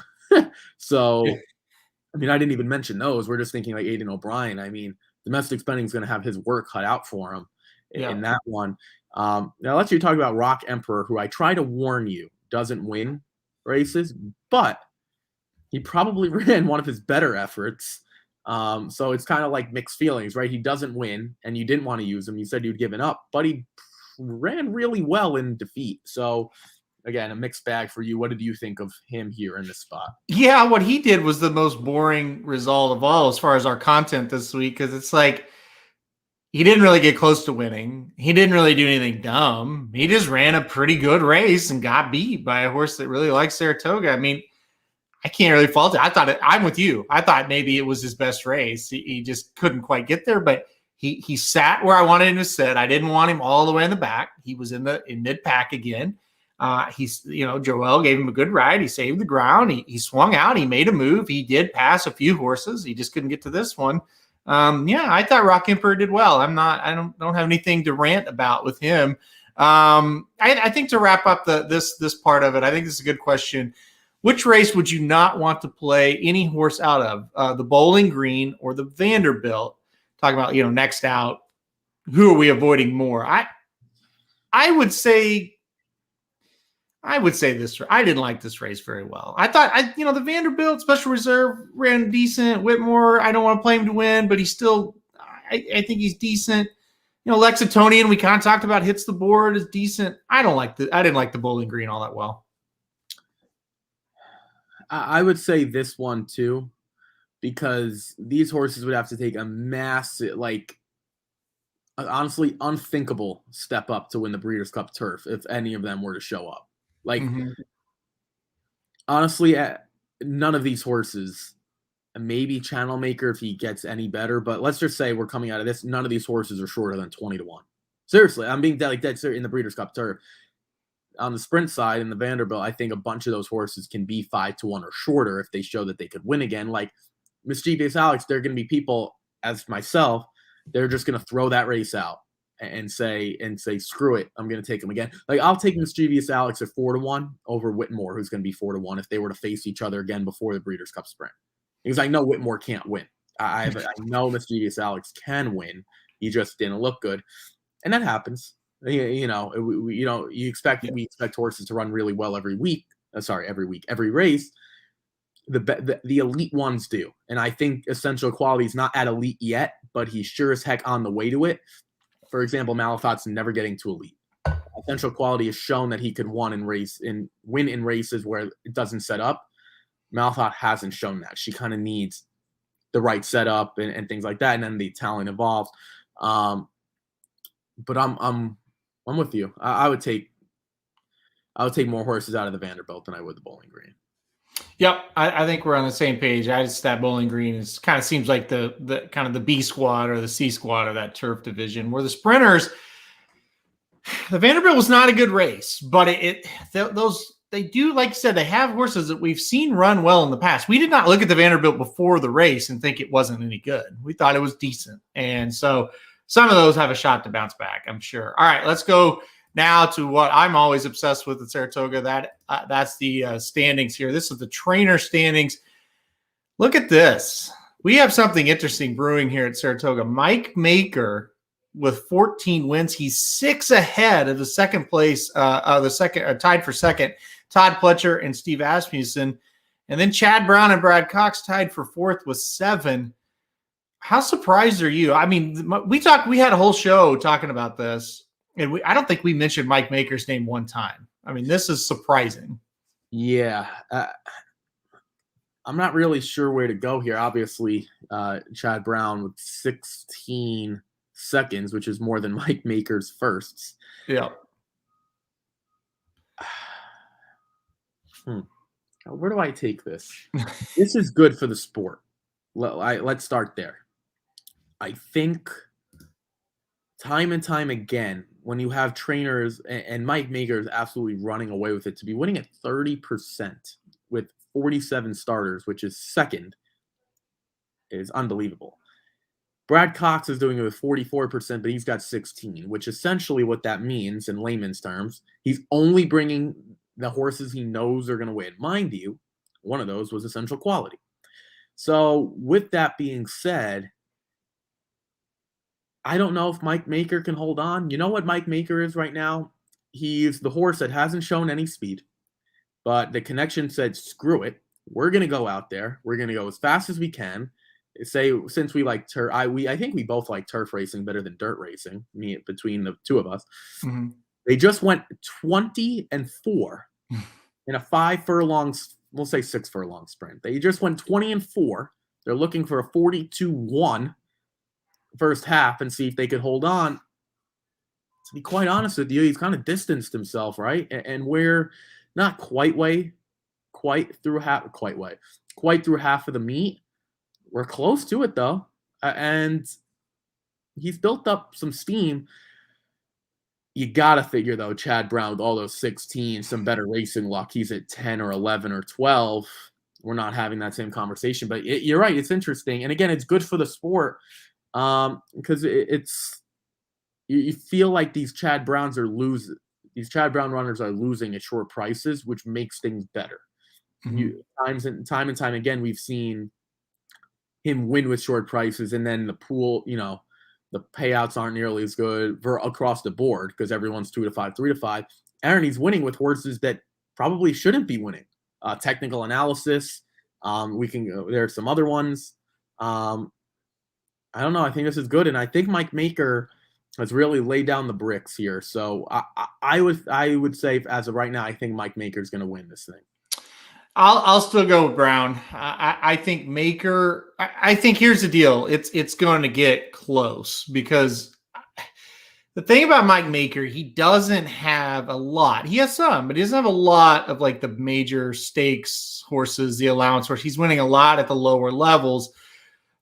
Speaker 4: So, I mean, I didn't even mention those. We're just thinking like Aidan O'Brien. I mean, Domestic Spending is going to have his work cut out for him in that one. Now, let's you talk about Rock Emperor, who I try to warn you doesn't win races, but he probably ran one of his better efforts. So it's kind of like mixed feelings, right? He doesn't win, and you didn't want to use him. You said you'd given up, but he ran really well in defeat. So, again, a mixed bag for you. What did you think of him here in this spot?
Speaker 3: Yeah, what he did was the most boring result of all as far as our content this week, because it's like he didn't really get close to winning. He didn't really do anything dumb. He just ran a pretty good race and got beat by a horse that really likes Saratoga. I mean, I can't really fault it. I'm with you. I thought maybe it was his best race. He just couldn't quite get there, but he sat where I wanted him to sit. I didn't want him all the way in the back. He was in mid pack again. Joel gave him a good ride. He saved the ground. He swung out. He made a move. He did pass a few horses. He just couldn't get to this one. I thought Rock Emperor did well. I don't have anything to rant about with him. I think to wrap up this part of it, I think this is a good question. Which race would you not want to play any horse out of? The Bowling Green or the Vanderbilt? Talking about, next out, who are we avoiding more? I would say this. I didn't like this race very well. I thought, the Vanderbilt Special Reserve ran decent. Whitmore, I don't want to play him to win, but he's still, I think he's decent. Lexingtonian, we kind of talked about, hits the board, is decent. I didn't like the Bowling Green all that well.
Speaker 4: I would say this one too, because these horses would have to take a massive, honestly unthinkable step up to win the Breeders' Cup Turf if any of them were to show up. Honestly, none of these horses, maybe Channel Maker if he gets any better, but let's just say we're coming out of this, none of these horses are shorter than 20-1. Seriously, I'm being dead serious in the Breeders' Cup Turf. On the sprint side in the Vanderbilt, I think a bunch of those horses can be 5-1 or shorter if they show that they could win again. Like Mischievous Alex, there are going to be people, as myself, they're just going to throw that race out and say, screw it, I'm going to take him again. Like, I'll take Mischievous Alex at 4-1 over Whitmore, who's going to be 4-1 if they were to face each other again before the Breeders' Cup Sprint. Because I know Whitmore can't win. I know Mischievous Alex can win. He just didn't look good, and that happens. We expect horses to run really well every race. The elite ones do, and I think Essential Quality is not at elite yet, but he's sure as heck on the way to it. For example, Malathaat's never getting to elite. Essential Quality has shown that he could win in races where it doesn't set up. Malathaat hasn't shown that. She kind of needs the right setup and things like that, and then the talent evolves. But I'm with you. I would take more horses out of the Vanderbilt than I would the Bowling Green.
Speaker 3: Yep, I think we're on the same page. That Bowling Green kind of seems like the kind of the B squad or the C squad of that turf division. Where the sprinters, the Vanderbilt was not a good race, but they do, like you said, they have horses that we've seen run well in the past. We did not look at the Vanderbilt before the race and think it wasn't any good. We thought it was decent, and so some of those have a shot to bounce back, I'm sure. All right, let's go now to what I'm always obsessed with at Saratoga. That's the standings here. This is the trainer standings. Look at this. We have something interesting brewing here at Saratoga. Mike Maker with 14 wins. He's 6 ahead of the second place, tied for second, Todd Pletcher and Steve Asmussen. And then Chad Brown and Brad Cox tied for fourth with 7. How surprised are you? I mean, we had a whole show talking about this, and I don't think we mentioned Mike Maker's name one time. I mean, this is surprising.
Speaker 4: Yeah. I'm not really sure where to go here. Obviously, Chad Brown with 16 seconds, which is more than Mike Maker's firsts.
Speaker 3: Yeah.
Speaker 4: Where do I take this? This is good for the sport. Let's start there. I think time and time again, when you have trainers, and Mike Maker is absolutely running away with it, to be winning at 30% with 47 starters, which is second, is unbelievable. Brad Cox is doing it with 44%, but he's got 16, which essentially what that means in layman's terms, he's only bringing the horses he knows are going to win. Mind you, one of those was Essential Quality. So with that being said, I don't know if Mike Maker can hold on. You know what Mike Maker is right now? He's the horse that hasn't shown any speed, but the connection said, screw it. We're going to go out there. We're going to go as fast as we can. Since we like turf, I think we both like turf racing better than dirt racing, between the two of us. Mm-hmm. They just went 20-4 in a 5 furlong, we'll say 6 furlong sprint. They just went 20-4. They're looking for a 42-1 first half and see if they could hold on. To be quite honest with you, he's kind of distanced himself, right? And we're not quite through half of the meet. We're close to it though, and he's built up some steam. You gotta figure though, Chad Brown with all those 16, some better racing luck. He's at 10 or 11 or 12. We're not having that same conversation, but you're right. It's interesting, and again, it's good for the sport. Because you feel like these Chad Brown runners are losing at short prices, which makes things better. Mm-hmm. Time and time again, we've seen him win with short prices, and then the pool, the payouts aren't nearly as good across the board because everyone's 2 to 5, 3 to 5. Aaron, he's winning with horses that probably shouldn't be winning. Technical analysis. There are some other ones. I don't know. I think this is good, and I think Mike Maker has really laid down the bricks here. So I would say, as of right now, I think Mike Maker is going to win this thing.
Speaker 3: I'll still go with Brown. I think Maker. I think here's the deal. It's going to get close because the thing about Mike Maker, he doesn't have a lot. He has some, but he doesn't have a lot of like the major stakes horses, the allowance horse. He's winning a lot at the lower levels.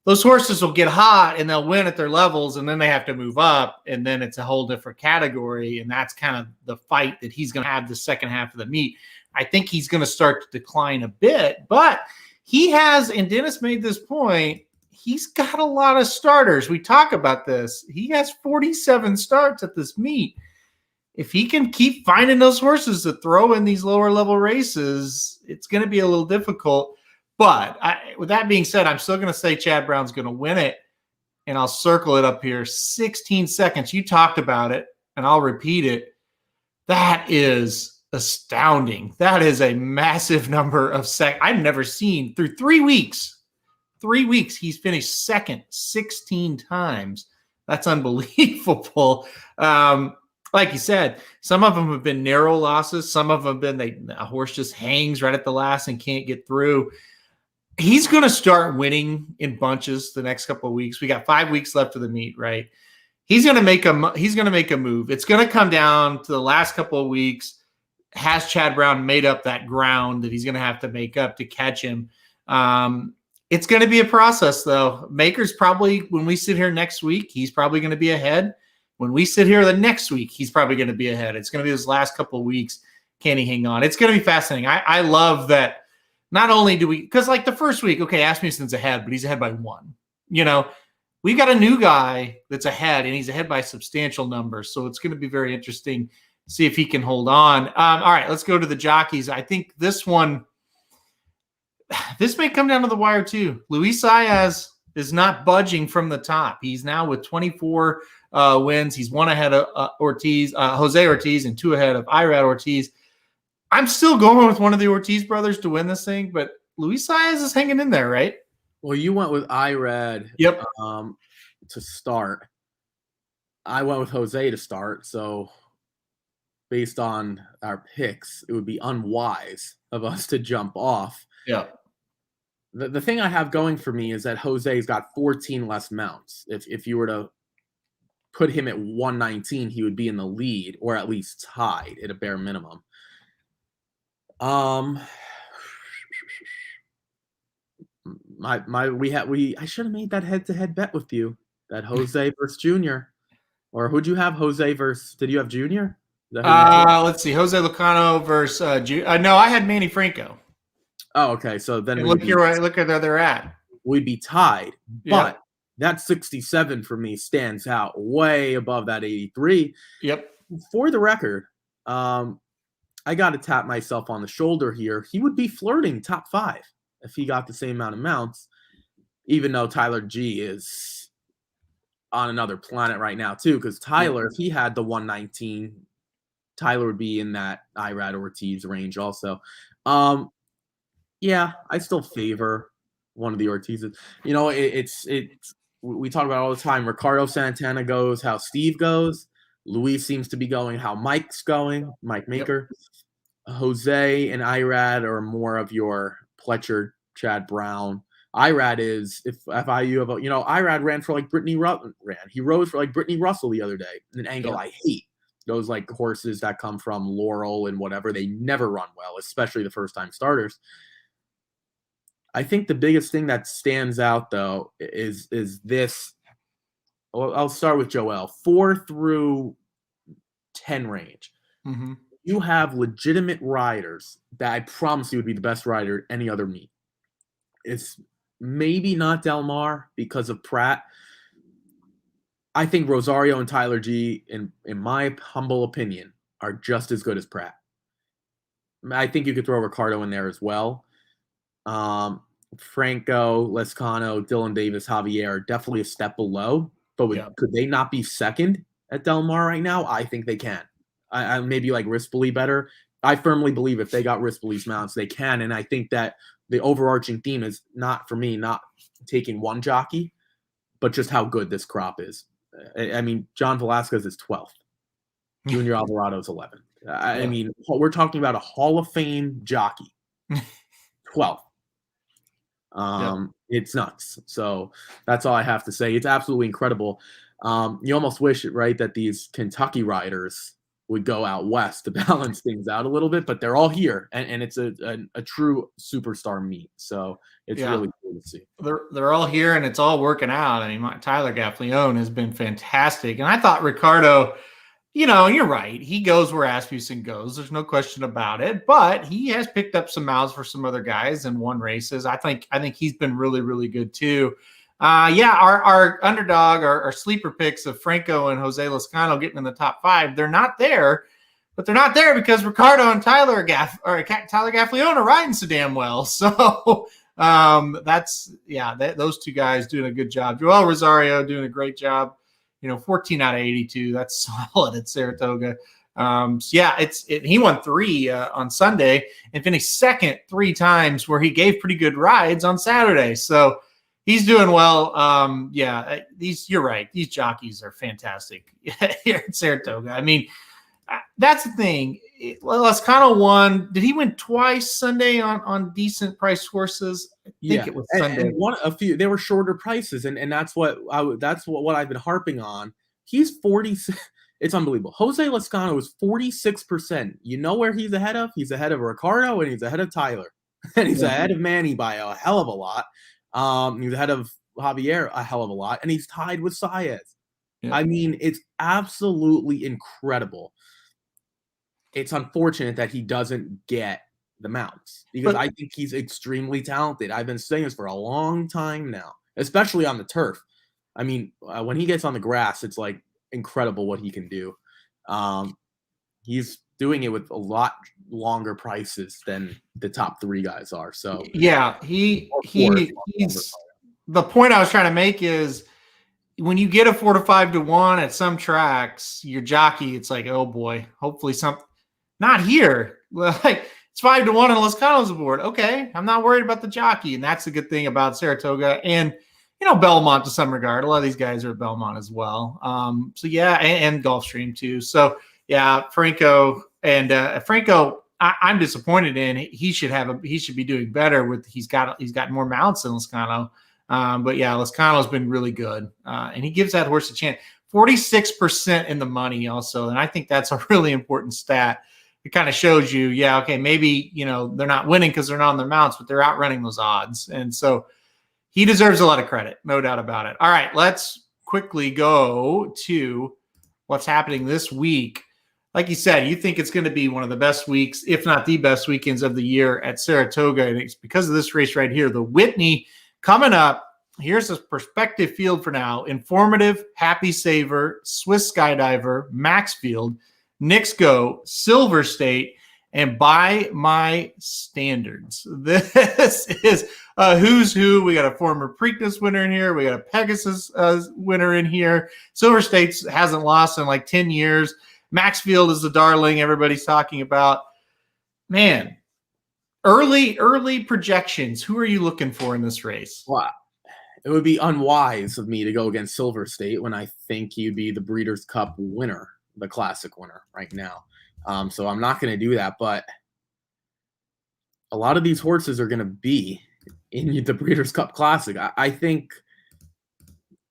Speaker 3: Those horses will get hot and they'll win at their levels, and then they have to move up, and then it's a whole different category, and that's kind of the fight that he's going to have the second half of the meet. I think he's going to start to decline a bit, but he has, and Dennis made this point, he's got a lot of starters. We talk about this. He has 47 starts at this meet. If he can keep finding those horses to throw in these lower level races, it's going to be a little difficult. But with that being said, I'm still going to say Chad Brown's going to win it, and I'll circle it up here. 16 seconds. You talked about it, and I'll repeat it. That is astounding. That is a massive number of seconds. I've never seen through 3 weeks. 3 weeks, he's finished second 16 times. That's unbelievable. Like you said, some of them have been narrow losses. Some of them have been a horse just hangs right at the last and can't get through. He's going to start winning in bunches the next couple of weeks. We got 5 weeks left of the meet, right? He's going to make a move. It's going to come down to the last couple of weeks. Has Chad Brown made up that ground that he's going to have to make up to catch him? It's going to be a process, though. Maker's probably, when we sit here next week, he's probably going to be ahead. When we sit here the next week, he's probably going to be ahead. It's going to be his last couple of weeks. Can he hang on? It's going to be fascinating. I love that. Not only do we, because like the first week, okay, Asmussen's ahead, but he's ahead by 1. We've got a new guy that's ahead, and he's ahead by substantial numbers. So it's going to be very interesting to see if he can hold on. All right, let's go to the jockeys. I think this may come down to the wire too. Luis Saez is not budging from the top. He's now with 24 wins. He's 1 ahead of Jose Ortiz, and 2 ahead of Irad Ortiz. I'm still going with one of the Ortiz brothers to win this thing, but Luis Saez is hanging in there, right?
Speaker 4: Well, you went with Irad
Speaker 3: Yep.
Speaker 4: to start. I went with Jose to start. So based on our picks, it would be unwise of us to jump off.
Speaker 3: Yeah.
Speaker 4: The thing I have going for me is that Jose's got 14 less mounts. If you were to put him at 119, he would be in the lead, or at least tied at a bare minimum. I should have made that head-to-head bet with you. That Jose versus Junior. Or who'd you have? Jose versus, did you have Junior?
Speaker 3: Let's see. Jose Locano versus no, I had Manny Franco.
Speaker 4: Oh, okay. So then
Speaker 3: look at where they're at.
Speaker 4: We'd be tied.
Speaker 3: Yeah.
Speaker 4: But that 67 for me stands out way above that 83.
Speaker 3: Yep.
Speaker 4: For the record, I got to tap myself on the shoulder here. He would be flirting top 5 if he got the same amount of mounts, even though Tyler G is on another planet right now too, because Tyler, if he had the 119, Tyler would be in that Irad Ortiz range also. Yeah, I still favor one of the Ortizes. You know, it's we talk about it all the time. Ricardo Santana goes how Steve goes. Luis seems to be going how Mike's going, Mike Maker. Yep. Jose and Irad are more of your Pletcher, Chad Brown. Irad is, if IU have, Irad ran for like he rode for like Brittany Russell the other day, an angle I hate. Those like horses that come from Laurel and whatever, they never run well, especially the first time starters. I think the biggest thing that stands out though is this. I'll start with Joel. 4 through 10 range.
Speaker 3: Mm-hmm. You
Speaker 4: have legitimate riders that I promise you would be the best rider any other meet. It's maybe not Del Mar because of Pratt. I think Rosario and Tyler G, in my humble opinion, are just as good as Pratt. I think you could throw Ricardo in there as well. Franco, Lescano, Dylan Davis, Javier, definitely a step below. But could they not be second at Del Mar right now? I think they can. I maybe like Rispoli better. I firmly believe if they got Rispoli's mounts, they can. And I think that the overarching theme is not, for me, not taking one jockey, but just how good this crop is. I mean, John Velasquez is 12th. Junior Alvarado is 11th. I mean, we're talking about a Hall of Fame jockey. 12th. It's nuts. So that's all I have to say. It's absolutely incredible. You almost wish it, right, that these Kentucky riders would go out west to balance things out a little bit, but they're all here, and it's a true superstar meet. So it's really cool to see.
Speaker 3: They're all here, and it's all working out. I mean, Tyler Gaffalione has been fantastic, and I thought Ricardo, you're right. He goes where Asmussen goes. There's no question about it. But he has picked up some miles for some other guys and won races. I think he's been really, really good too. Our underdog, our sleeper picks of Franco and Jose Lescano getting in the top 5, they're not there. But they're not there because Ricardo and Tyler Gaffalione are riding so damn well. So those two guys doing a good job. Joel Rosario doing a great job. 14 out of 82. That's solid at Saratoga. He won 3 on Sunday and finished second 3 times, where he gave pretty good rides on Saturday. So he's doing well. You're right. These jockeys are fantastic here at Saratoga. I mean, that's the thing. Lescano won. Did he win twice Sunday on decent price horses? I think it was Sunday.
Speaker 4: And they were shorter prices, and that's what I've been harping on. He's 40. It's unbelievable. Jose Lescano is 46%. You know where he's ahead of? He's ahead of Ricardo, and he's ahead of Tyler, and he's ahead of Manny by a hell of a lot. He's ahead of Javier a hell of a lot, and he's tied with Saez. Yeah. I mean, it's absolutely incredible. It's unfortunate that he doesn't get the mounts, because I think he's extremely talented. I've been saying this for a long time now, especially on the turf. I mean, when he gets on the grass, it's like incredible what he can do. He's doing it with a lot longer prices than the top 3 guys are. So
Speaker 3: he's the point I was trying to make is, when you get a 4 to 5 to 1 at some tracks, your jockey, it's like, oh boy, hopefully something. Not here. Like It's 5-1 and Lascano's aboard. Okay, I'm not worried about the jockey, and that's the good thing about Saratoga and Belmont to some regard. A lot of these guys are at Belmont as well. So yeah, and Gulfstream too. So yeah, Franco and Franco, I'm disappointed in. He should be doing better with. He's got more mounts than Lascano. But yeah, Lascano's been really good, and he gives that horse a chance. 46% in the money also, and I think that's a really important stat. It kind of shows you, yeah, okay, maybe they're not winning because they're not on their mounts, but they're outrunning those odds, and so he deserves a lot of credit, no doubt about it. All right, let's quickly go to what's happening this week. Like you said, you think it's going to be one of the best weeks, if not the best weekends of the year at Saratoga, and it's because of this race right here, the Whitney. Coming up, here's a prospective field for now. Informative, Happy Saver, Swiss Skydiver, Maxfield, Knicks Go, Silver State, and By My Standards. This is a who's who. We got a former Preakness winner in here. We got a Pegasus winner in here. Silver State hasn't lost in like 10 years. Maxfield is the darling everybody's talking about. Man, early projections. Who are you looking for in this race?
Speaker 4: Well, it would be unwise of me to go against Silver State when I think he'd be the Breeders' Cup winner, the Classic winner right now. So I'm not going to do that. But a lot of these horses are going to be in the Breeders' Cup Classic. I think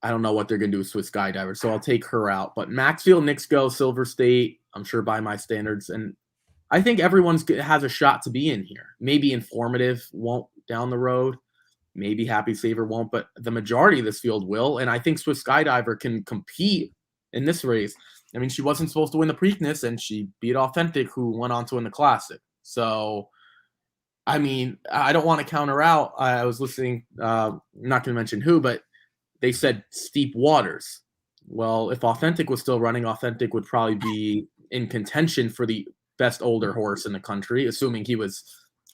Speaker 4: I don't know what they're going to do with Swiss Skydiver, so I'll take her out. But Maxfield, Knicks Go, Silver State, I'm sure By My Standards, and I think everyone's has a shot to be in here. Maybe Informative won't down the road. Maybe Happy Saver won't, but the majority of this field will. And I think Swiss Skydiver can compete in this race. I mean, she wasn't supposed to win the Preakness, and she beat Authentic, who went on to win the Classic. So, I mean, I don't want to count her out. I was listening, not going to mention who, but they said Steep Waters. Well, if Authentic was still running, Authentic would probably be in contention for the best older horse in the country, assuming he was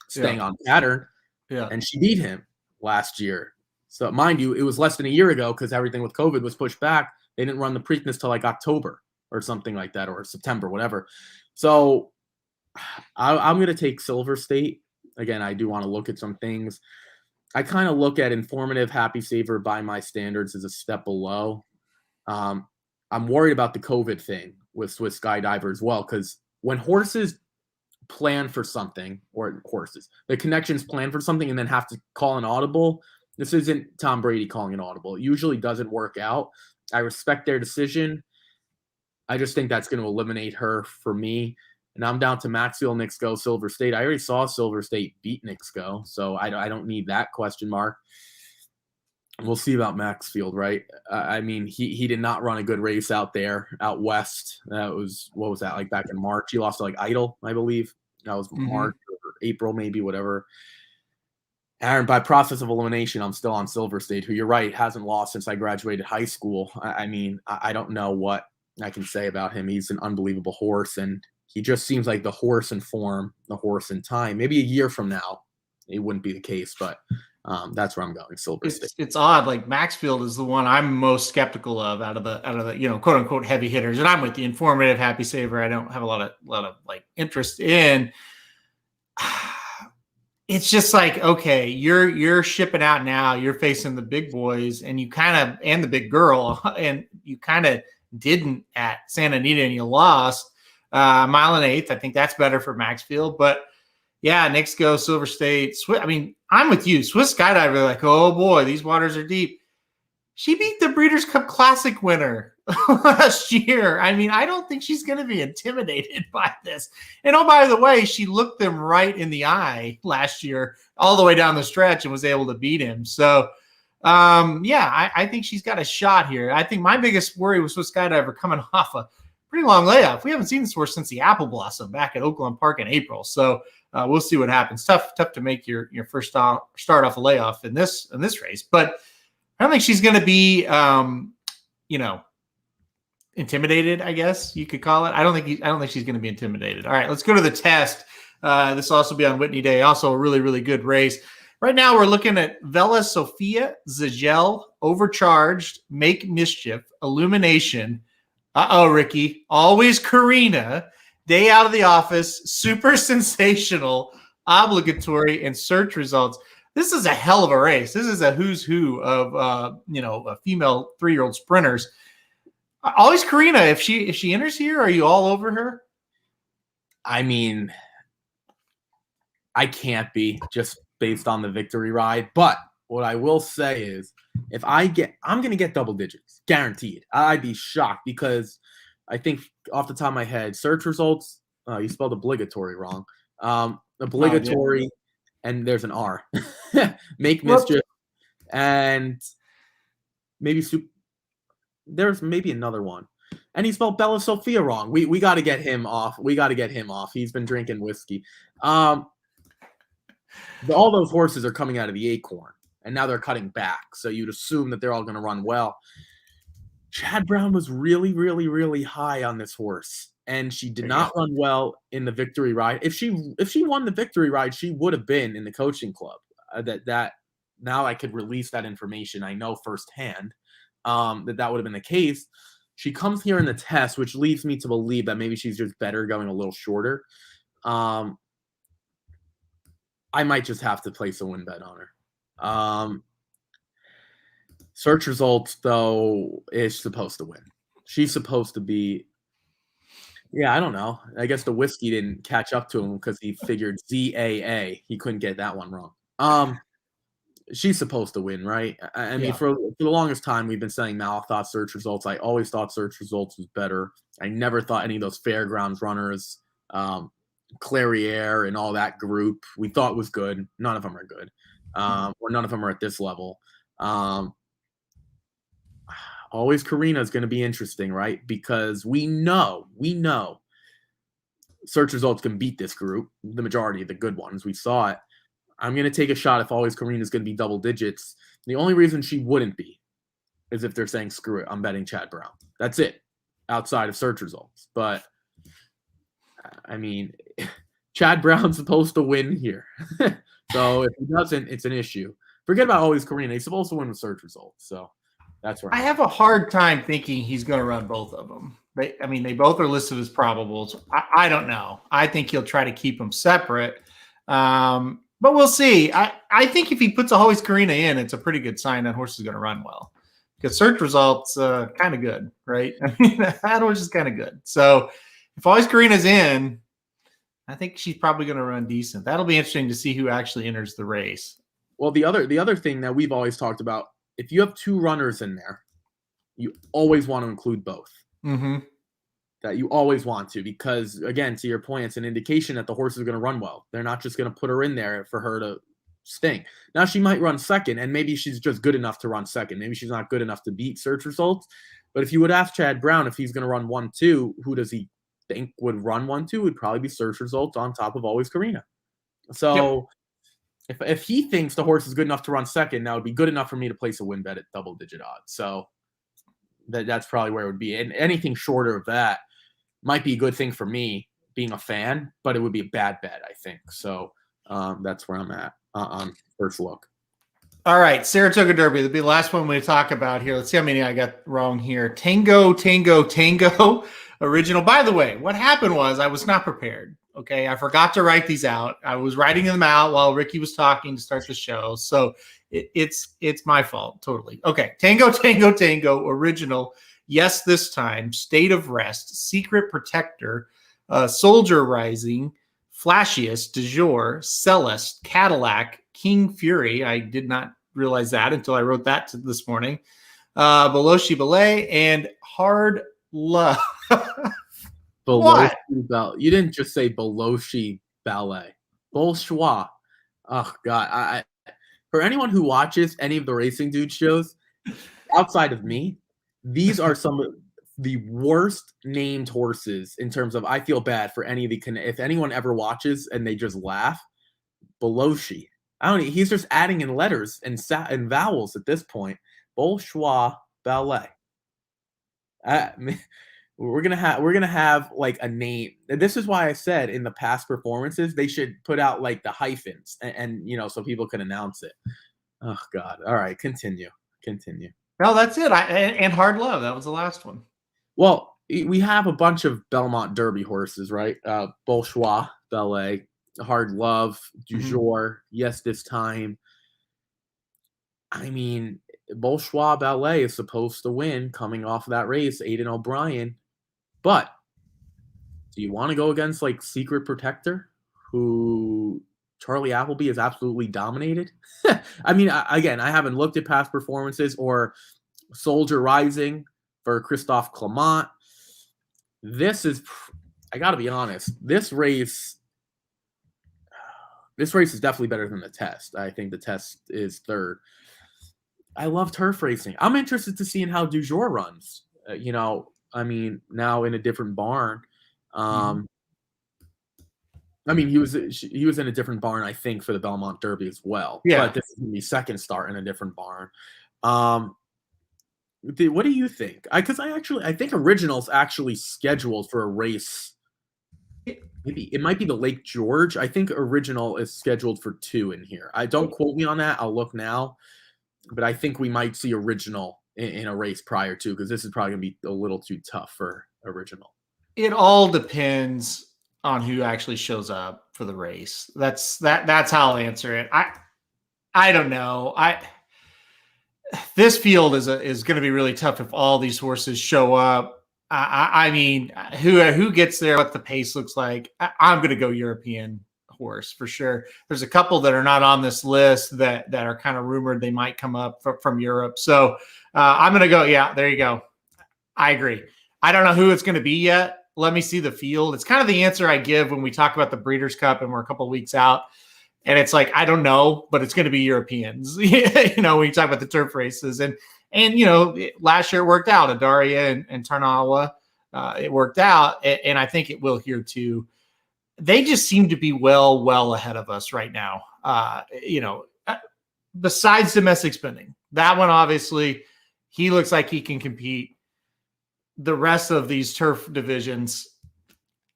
Speaker 4: staying on pattern.
Speaker 3: Yeah.
Speaker 4: And she beat him last year. So mind you, it was less than a year ago because everything with COVID was pushed back. They didn't run the Preakness till like October or something like that, or September, whatever. So I'm going to take Silver State. Again, I do want to look at some things. I kind of look at Informative, Happy Saver, By My Standards as a step below. I'm worried about the COVID thing with Swiss Skydiver as well, because when horses plan for something, or the connections plan for something and then have to call an audible, this isn't Tom Brady calling an audible. It usually doesn't work out. I respect their decision. I just think that's going to eliminate her for me. And I'm down to Maxfield, Knicks Go, Silver State. I already saw Silver State beat Knicks Go, so I don't need that question mark. We'll see about Maxfield, right? I mean, he did not run a good race out there, out west. That was, what was that, like back in March? He lost to like Idle, I believe. That was March or April, maybe, whatever. Aaron, by process of elimination, I'm still on Silver State, who, you're right, hasn't lost since I graduated high school. I mean, I don't know what I can say about him. He's an unbelievable horse, and he just seems like the horse in form, the horse in time. Maybe a year from now, it wouldn't be the case, but that's where I'm going. Silver State.
Speaker 3: It's odd. Like Maxfield is the one I'm most skeptical of out of the quote unquote heavy hitters, and I'm with the Informative, Happy Saver. I don't have a lot of like interest in. It's just like, okay, you're shipping out now. You're facing the big boys, and and the big girl, and you kind of didn't at Santa Anita, and you lost. Mile and eighth. I think that's better for Maxfield, but yeah, Knicks Go, Silver State. I mean, I'm with you. Swiss Skydiver, like, oh boy, these waters are deep. She beat the Breeders' Cup Classic winner last year. I mean, I don't think she's going to be intimidated by this. And oh, by the way, she looked them right in the eye last year, all the way down the stretch, and was able to beat him. So, I think she's got a shot here. I think my biggest worry was Swiss Skydiver coming off a pretty long layoff. We haven't seen this horse since the Apple Blossom back at Oakland Park in April. So we'll see what happens. Tough to make your first start off a layoff in this race. But I don't think she's going to be, intimidated, I guess you could call it. I don't think she's going to be intimidated. All right, let's go to the test. This will also be on Whitney Day. Also a really, really good race. Right now we're looking at Vela Sofia, Zagel, Overcharged, Make Mischief, Illumination. Ricky. Always Karina, day out of the office, super sensational, obligatory, and search results. This is a hell of a race. This is a who's who of female 3-year-old sprinters. Always Karina, if she enters here, are you all over her?
Speaker 4: I mean, I can't be just based on the victory ride. But what I will say is, I'm going to get double digits, guaranteed. I'd be shocked because I think off the top of my head, search results, you spelled obligatory wrong. Obligatory, and there's an R. Make mischief, and maybe there's maybe another one. And he spelled Bella Sophia wrong. We got to get him off. He's been drinking whiskey. All those horses are coming out of the Acorn, and now they're cutting back. So you'd assume that they're all going to run well. Chad Brown was really, really, really high on this horse, and she did not run well in the victory ride. If she won the victory ride, she would have been in the coaching club. That now I could release that information. I know firsthand that would have been the case. She comes here in the test, which leads me to believe that maybe she's just better going a little shorter. I might just have to place a win bet on her. Search results, though, is supposed to win. She's supposed to be. Yeah, I don't know. I guess the whiskey didn't catch up to him because he figured ZAA. He couldn't get that one wrong. She's supposed to win, right? I mean, for the longest time, we've been saying Mal thought search results. I always thought search results was better. I never thought any of those fairgrounds runners, Clairiere and all that group, we thought was good. None of them are good. Or none of them are at this level. Always Karina is going to be interesting, right? Because we know search results can beat this group, the majority of the good ones. We saw it. I'm going to take a shot if Always Karina is going to be double digits. The only reason she wouldn't be is if they're saying, screw it, I'm betting Chad Brown. That's it, outside of search results. But, I mean, Chad Brown's supposed to win here. So if he doesn't, it's an issue. Forget about Always Karina. He's supposed to win with search results. So that's where
Speaker 3: I have a hard time thinking he's going to run both of them. They both are listed as probables. I don't know. I think he'll try to keep them separate. But we'll see. I think if he puts Always Karina in, it's a pretty good sign that horse is going to run well. Because search results kind of good, right? I mean, that horse is kind of good. So if Always Karina's in, I think she's probably going to run decent. That'll be interesting to see who actually enters the race.
Speaker 4: Well, the other thing that we've always talked about, if you have two runners in there, you always want to include both.
Speaker 3: Mm-hmm.
Speaker 4: That you always want to, because again, to your point, it's an indication that the horse is going to run well. They're not just going to put her in there for her to sting. Now she might run second, and maybe she's just good enough to run second. Maybe she's not good enough to beat search results. But if you would ask Chad Brown if he's going to run 1-2, who does he think would run 1-2? Would probably be search results on top of Always Karina. So if he thinks the horse is good enough to run second, that would be good enough for me to place a win bet at double-digit odds. So that's probably where it would be. And anything shorter of that might be a good thing for me being a fan, but it would be a bad bet, I think. So that's where I'm at on first look.
Speaker 3: All right, Saratoga Derby. That'll be the last one we talk about here. Let's see how many I got wrong here. Tango, original. By the way, what happened was I was not prepared. Okay, I forgot to write these out. I was writing them out while Ricky was talking to start the show. So it's my fault, totally. Okay, Tango, original. Yes, this time. State of Rest, Secret Protector, Soldier Rising, Flashiest, De Jour, Celeste, Cadillac, King Fury. I did not realize that until I wrote that this morning. Beloshi Ballet, and Hard Love.
Speaker 4: Beloshi Ballet. You didn't just say Beloshi Ballet. Bolshoi. Oh, God. I for anyone who watches any of the Racing Dude shows, outside of me, these are some of the worst named horses in terms of I feel bad for any of the if anyone ever watches and they just laugh. Beloshi. I don't know. He's just adding in letters and vowels at this point. Bolshoi Ballet. We're gonna have like a name. This is why I said in the past performances they should put out like the hyphens and so people can announce it. Oh God! All right, continue.
Speaker 3: No, that's it. And Hard Love. That was the last one.
Speaker 4: Well, we have a bunch of Belmont Derby horses, right? Bolchois, Ballet, Hard Love, Du Jour, Yes This Time. I mean, Bolchois Ballet is supposed to win coming off of that race, Aidan O'Brien. But do you want to go against like Secret Protector, who Charlie Appleby has absolutely dominated? I mean, again, I haven't looked at past performances, or Soldier Rising for Christophe Clement. I got to be honest, this race is definitely better than the test. I think the test is third. I love turf racing. I'm interested to see how Du Jour runs. I mean, now in a different barn. I mean, he was in a different barn, I think, for the Belmont Derby as well.
Speaker 3: Yeah.
Speaker 4: But this is going to be second start in a different barn. What do you think? Because I think Original's actually scheduled for a race. Maybe it might be the Lake George. I think Original is scheduled for 2 in here. Don't quote me on that. I'll look now. But I think we might see Original in a race prior to, because this is probably going to be a little too tough for Original.
Speaker 3: It all depends on who actually shows up for the race. That's how I'll answer it. I don't know. This field is going to be really tough if all these horses show up. I mean, who gets there, what the pace looks like. I'm going to go European horse for sure. There's a couple that are not on this list that are kind of rumored they might come up from Europe. So I'm going to go. Yeah, there you go. I agree. I don't know who it's going to be yet. Let me see the field. It's kind of the answer I give when we talk about the Breeders' Cup and we're a couple of weeks out. And it's like, I don't know, but it's going to be Europeans, when you talk about the turf races. And last year it worked out. Adaria and Tarnawa, it worked out. And I think it will here too. They just seem to be well ahead of us right now. Besides domestic spending, that one, obviously, he looks like he can compete. The rest of these turf divisions,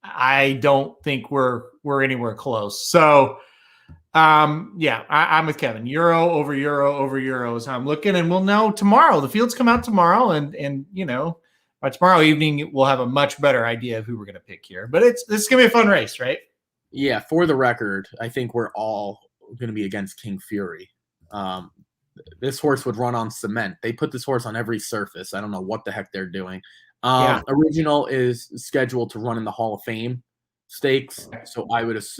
Speaker 3: I don't think we're anywhere close. So, I'm with Kevin. Euro over Euro is how I'm looking, and we'll know tomorrow. The fields come out tomorrow, and by tomorrow evening we'll have a much better idea of who we're going to pick here. But this is going to be a fun race, right?
Speaker 4: Yeah. For the record, I think we're all going to be against King Fury. This horse would run on cement. They put this horse on every surface. I don't know what the heck they're doing. Original is scheduled to run in the Hall of Fame stakes, so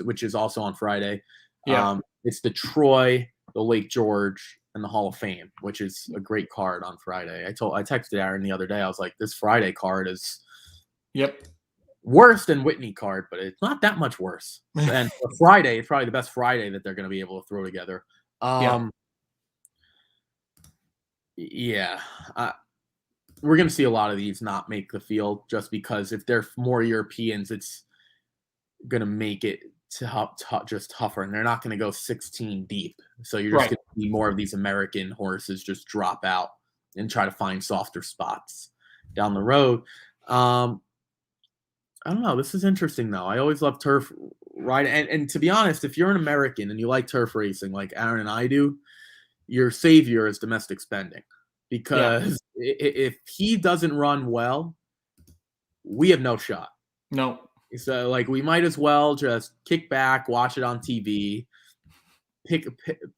Speaker 4: which is also on Friday. Yeah. It's the Troy, the Lake George, and the Hall of Fame, which is a great card on Friday. I texted Aaron the other day. I was like, this Friday card is worse than Whitney card, but it's not that much worse. And for Friday, it's probably the best Friday that they're going to be able to throw together. We're going to see a lot of these not make the field, just because if they're more Europeans, it's going to make it just tougher, and they're not going to go 16 deep. So you're just going to see more of these American horses just drop out and try to find softer spots down the road. I don't know. This is interesting, though. I always love turf riding. And to be honest, if you're an American and you like turf racing like Aaron and I do, your savior is domestic spending. Because if he doesn't run well, we have no shot.
Speaker 3: No.
Speaker 4: So, we might as well just kick back, watch it on TV,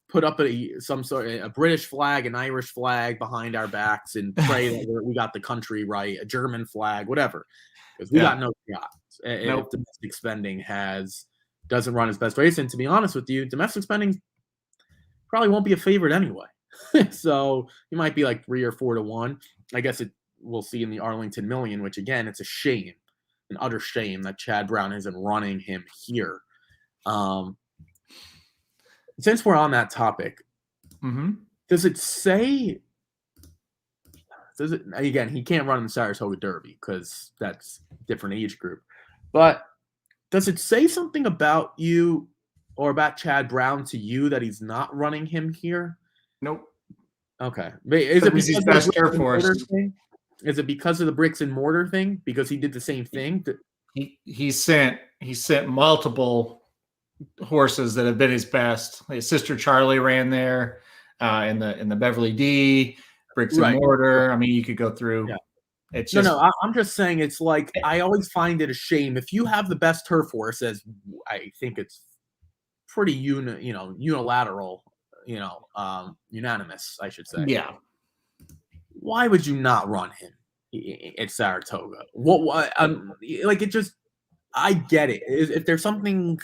Speaker 4: put up some sort of a British flag, an Irish flag behind our backs, and pray that we got the country right, a German flag, whatever. Because we got no shot. If domestic spending doesn't run his best race. And to be honest with you, domestic spending probably won't be a favorite anyway. So you might be like 3 or 4 to 1. I guess we'll see in the Arlington Million, which again, it's a shame, an utter shame that Chad Brown isn't running him here. Since we're on that topic, does it say? Again, he can't run in the Saratoga Derby because that's a different age group. But does it say something about you or about Chad Brown to you that he's not running him here?
Speaker 3: Nope.
Speaker 4: Okay. Is it because of the turf horse thing? Is it because of the bricks and mortar thing? Because he did the same thing?
Speaker 3: He sent multiple horses that have been his best. His sister Charlie ran there in the Beverly D, bricks and mortar. I mean, you could go through. It's
Speaker 4: No,
Speaker 3: just
Speaker 4: no, I'm just saying it's like I always find it a shame if you have the best turf horse, as I think it's pretty unilateral, unanimous, I should say.
Speaker 3: yeah.
Speaker 4: Why would you not run him at Saratoga? What like it just I get it. If there's something,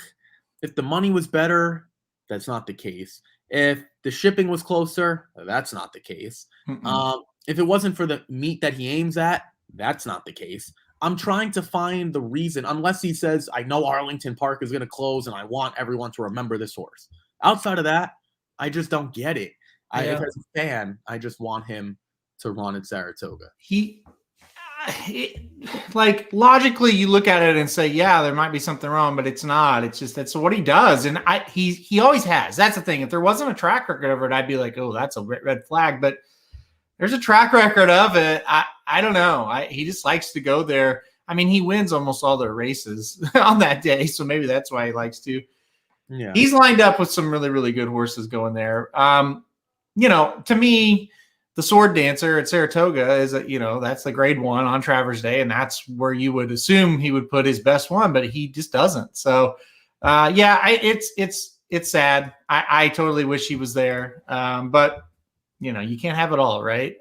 Speaker 4: if the money was better, that's not the case. If the shipping was closer, that's not the case. If it wasn't for the meet that he aims at, that's not the case. I'm trying to find the reason, unless he says, I know Arlington Park is going to close and I want everyone to remember this horse. Outside of that, I just don't get it. As a fan, I just want him to run at Saratoga.
Speaker 3: Like logically you look at it and say, yeah, there might be something wrong, but it's not. It's just that's what he does. And he always has. That's the thing. If there wasn't a track record of it, I'd be like, oh, that's a red flag. But there's a track record of it. I don't know. He just likes to go there. I mean, he wins almost all their races on that day, so maybe that's why he likes to. Yeah. He's lined up with some really, really good horses going there. To me, the Sword Dancer at Saratoga is that's the grade 1 on Travers Day, and that's where you would assume he would put his best one, but he just doesn't. So, it's sad. I totally wish he was there, but you can't have it all, right?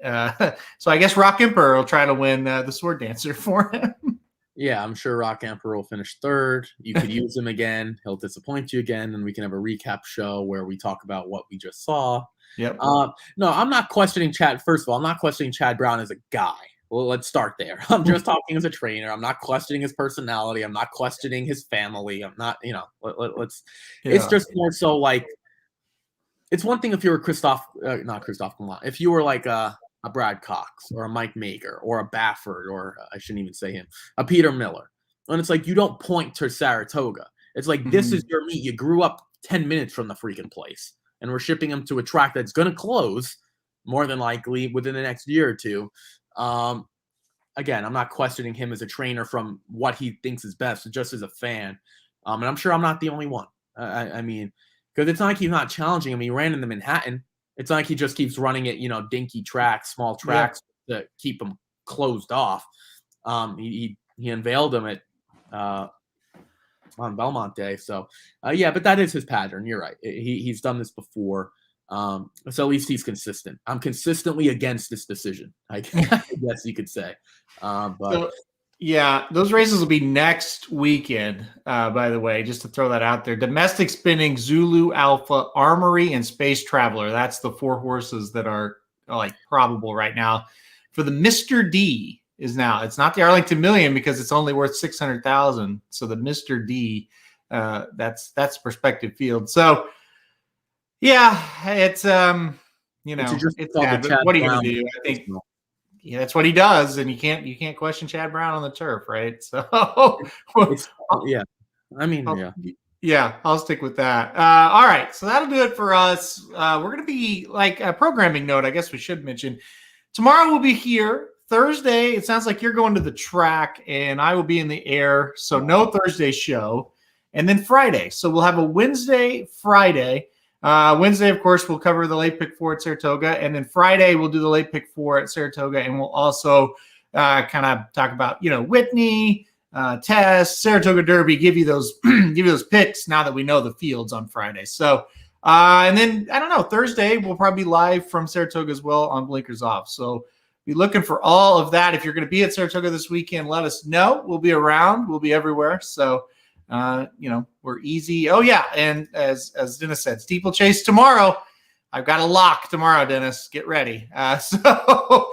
Speaker 3: So I guess Rock Emperor will try to win the Sword Dancer for him.
Speaker 4: Yeah, I'm sure Rock Emperor will finish 3rd. You could use him again. He'll disappoint you again, and we can have a recap show where we talk about what we just saw.
Speaker 3: Yep.
Speaker 4: No, I'm not questioning Chad. First of all, I'm not questioning Chad Brown as a guy. Well, let's start there. I'm just talking as a trainer. I'm not questioning his personality. I'm not questioning his family. I'm not, let's. Yeah. It's just more so like, it's one thing if you were not Christophe Colon, if you were like a Brad Cox or a Mike Maker or a Baffert, or I shouldn't even say him, a Peter Miller. And it's like, you don't point to Saratoga. It's like, this is your meet. You grew up 10 minutes from the freaking place. And we're shipping him to a track that's going to close more than likely within the next year or two. Again, I'm not questioning him as a trainer from what he thinks is best, just as a fan. And I'm sure I'm not the only one. I mean, because it's not like he's not challenging him. He ran in the Manhattan. It's not like he just keeps running at, dinky tracks, small tracks to keep him closed off. He unveiled him at on Belmont Day. So, but that is his pattern. You're right. He's done this before. So at least he's consistent. I'm consistently against this decision, I guess you could say.
Speaker 3: Those races will be next weekend, by the way, just to throw that out there. Domestic Spinning, Zulu Alpha, Armory, and Space Traveler. That's the 4 horses that are like probable right now. For the Mr. D is now. It's not the Arlington Million because it's only worth $600,000. So the Mr. D, that's Perspective Field. So it's it's sad. But what are you going to do? I think that's what he does, and you can't question Chad Brown on the turf, right? So I'll stick with that. All right, so that'll do it for us. We're going to be like a programming note. I guess we should mention tomorrow we'll be here. Thursday, it sounds like you're going to the track, and I will be in the air, so no Thursday show. And then Friday, so we'll have a Wednesday, Friday. Wednesday, of course, we'll cover the late pick 4 at Saratoga, and then Friday we'll do the late pick 4 at Saratoga, and we'll also kind of talk about Whitney, Test, Saratoga Derby, give you those picks now that we know the fields on Friday. So, and then I don't know, Thursday we'll probably be live from Saratoga as well on Blinkers Off. So be looking for all of that. If you're going to be at Saratoga this weekend, let us know. We'll be around. We'll be everywhere. So. We're easy. Oh yeah. And as Dennis said, steeplechase tomorrow. I've got a lock tomorrow, Dennis, get ready. That's a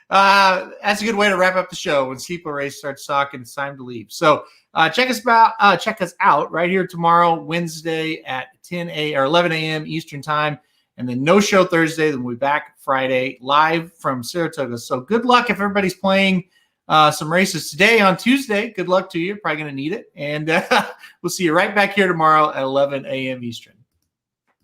Speaker 3: good way to wrap up the show. When steeple race starts talking, it's time to leave. So check us out right here tomorrow, Wednesday at 11 a.m. Eastern time. And then no show Thursday. Then we'll be back Friday live from Saratoga. So good luck if everybody's playing some races today on Tuesday. Good luck to you. You're probably going to need it. And we'll see you right back here tomorrow at 11 a.m. Eastern.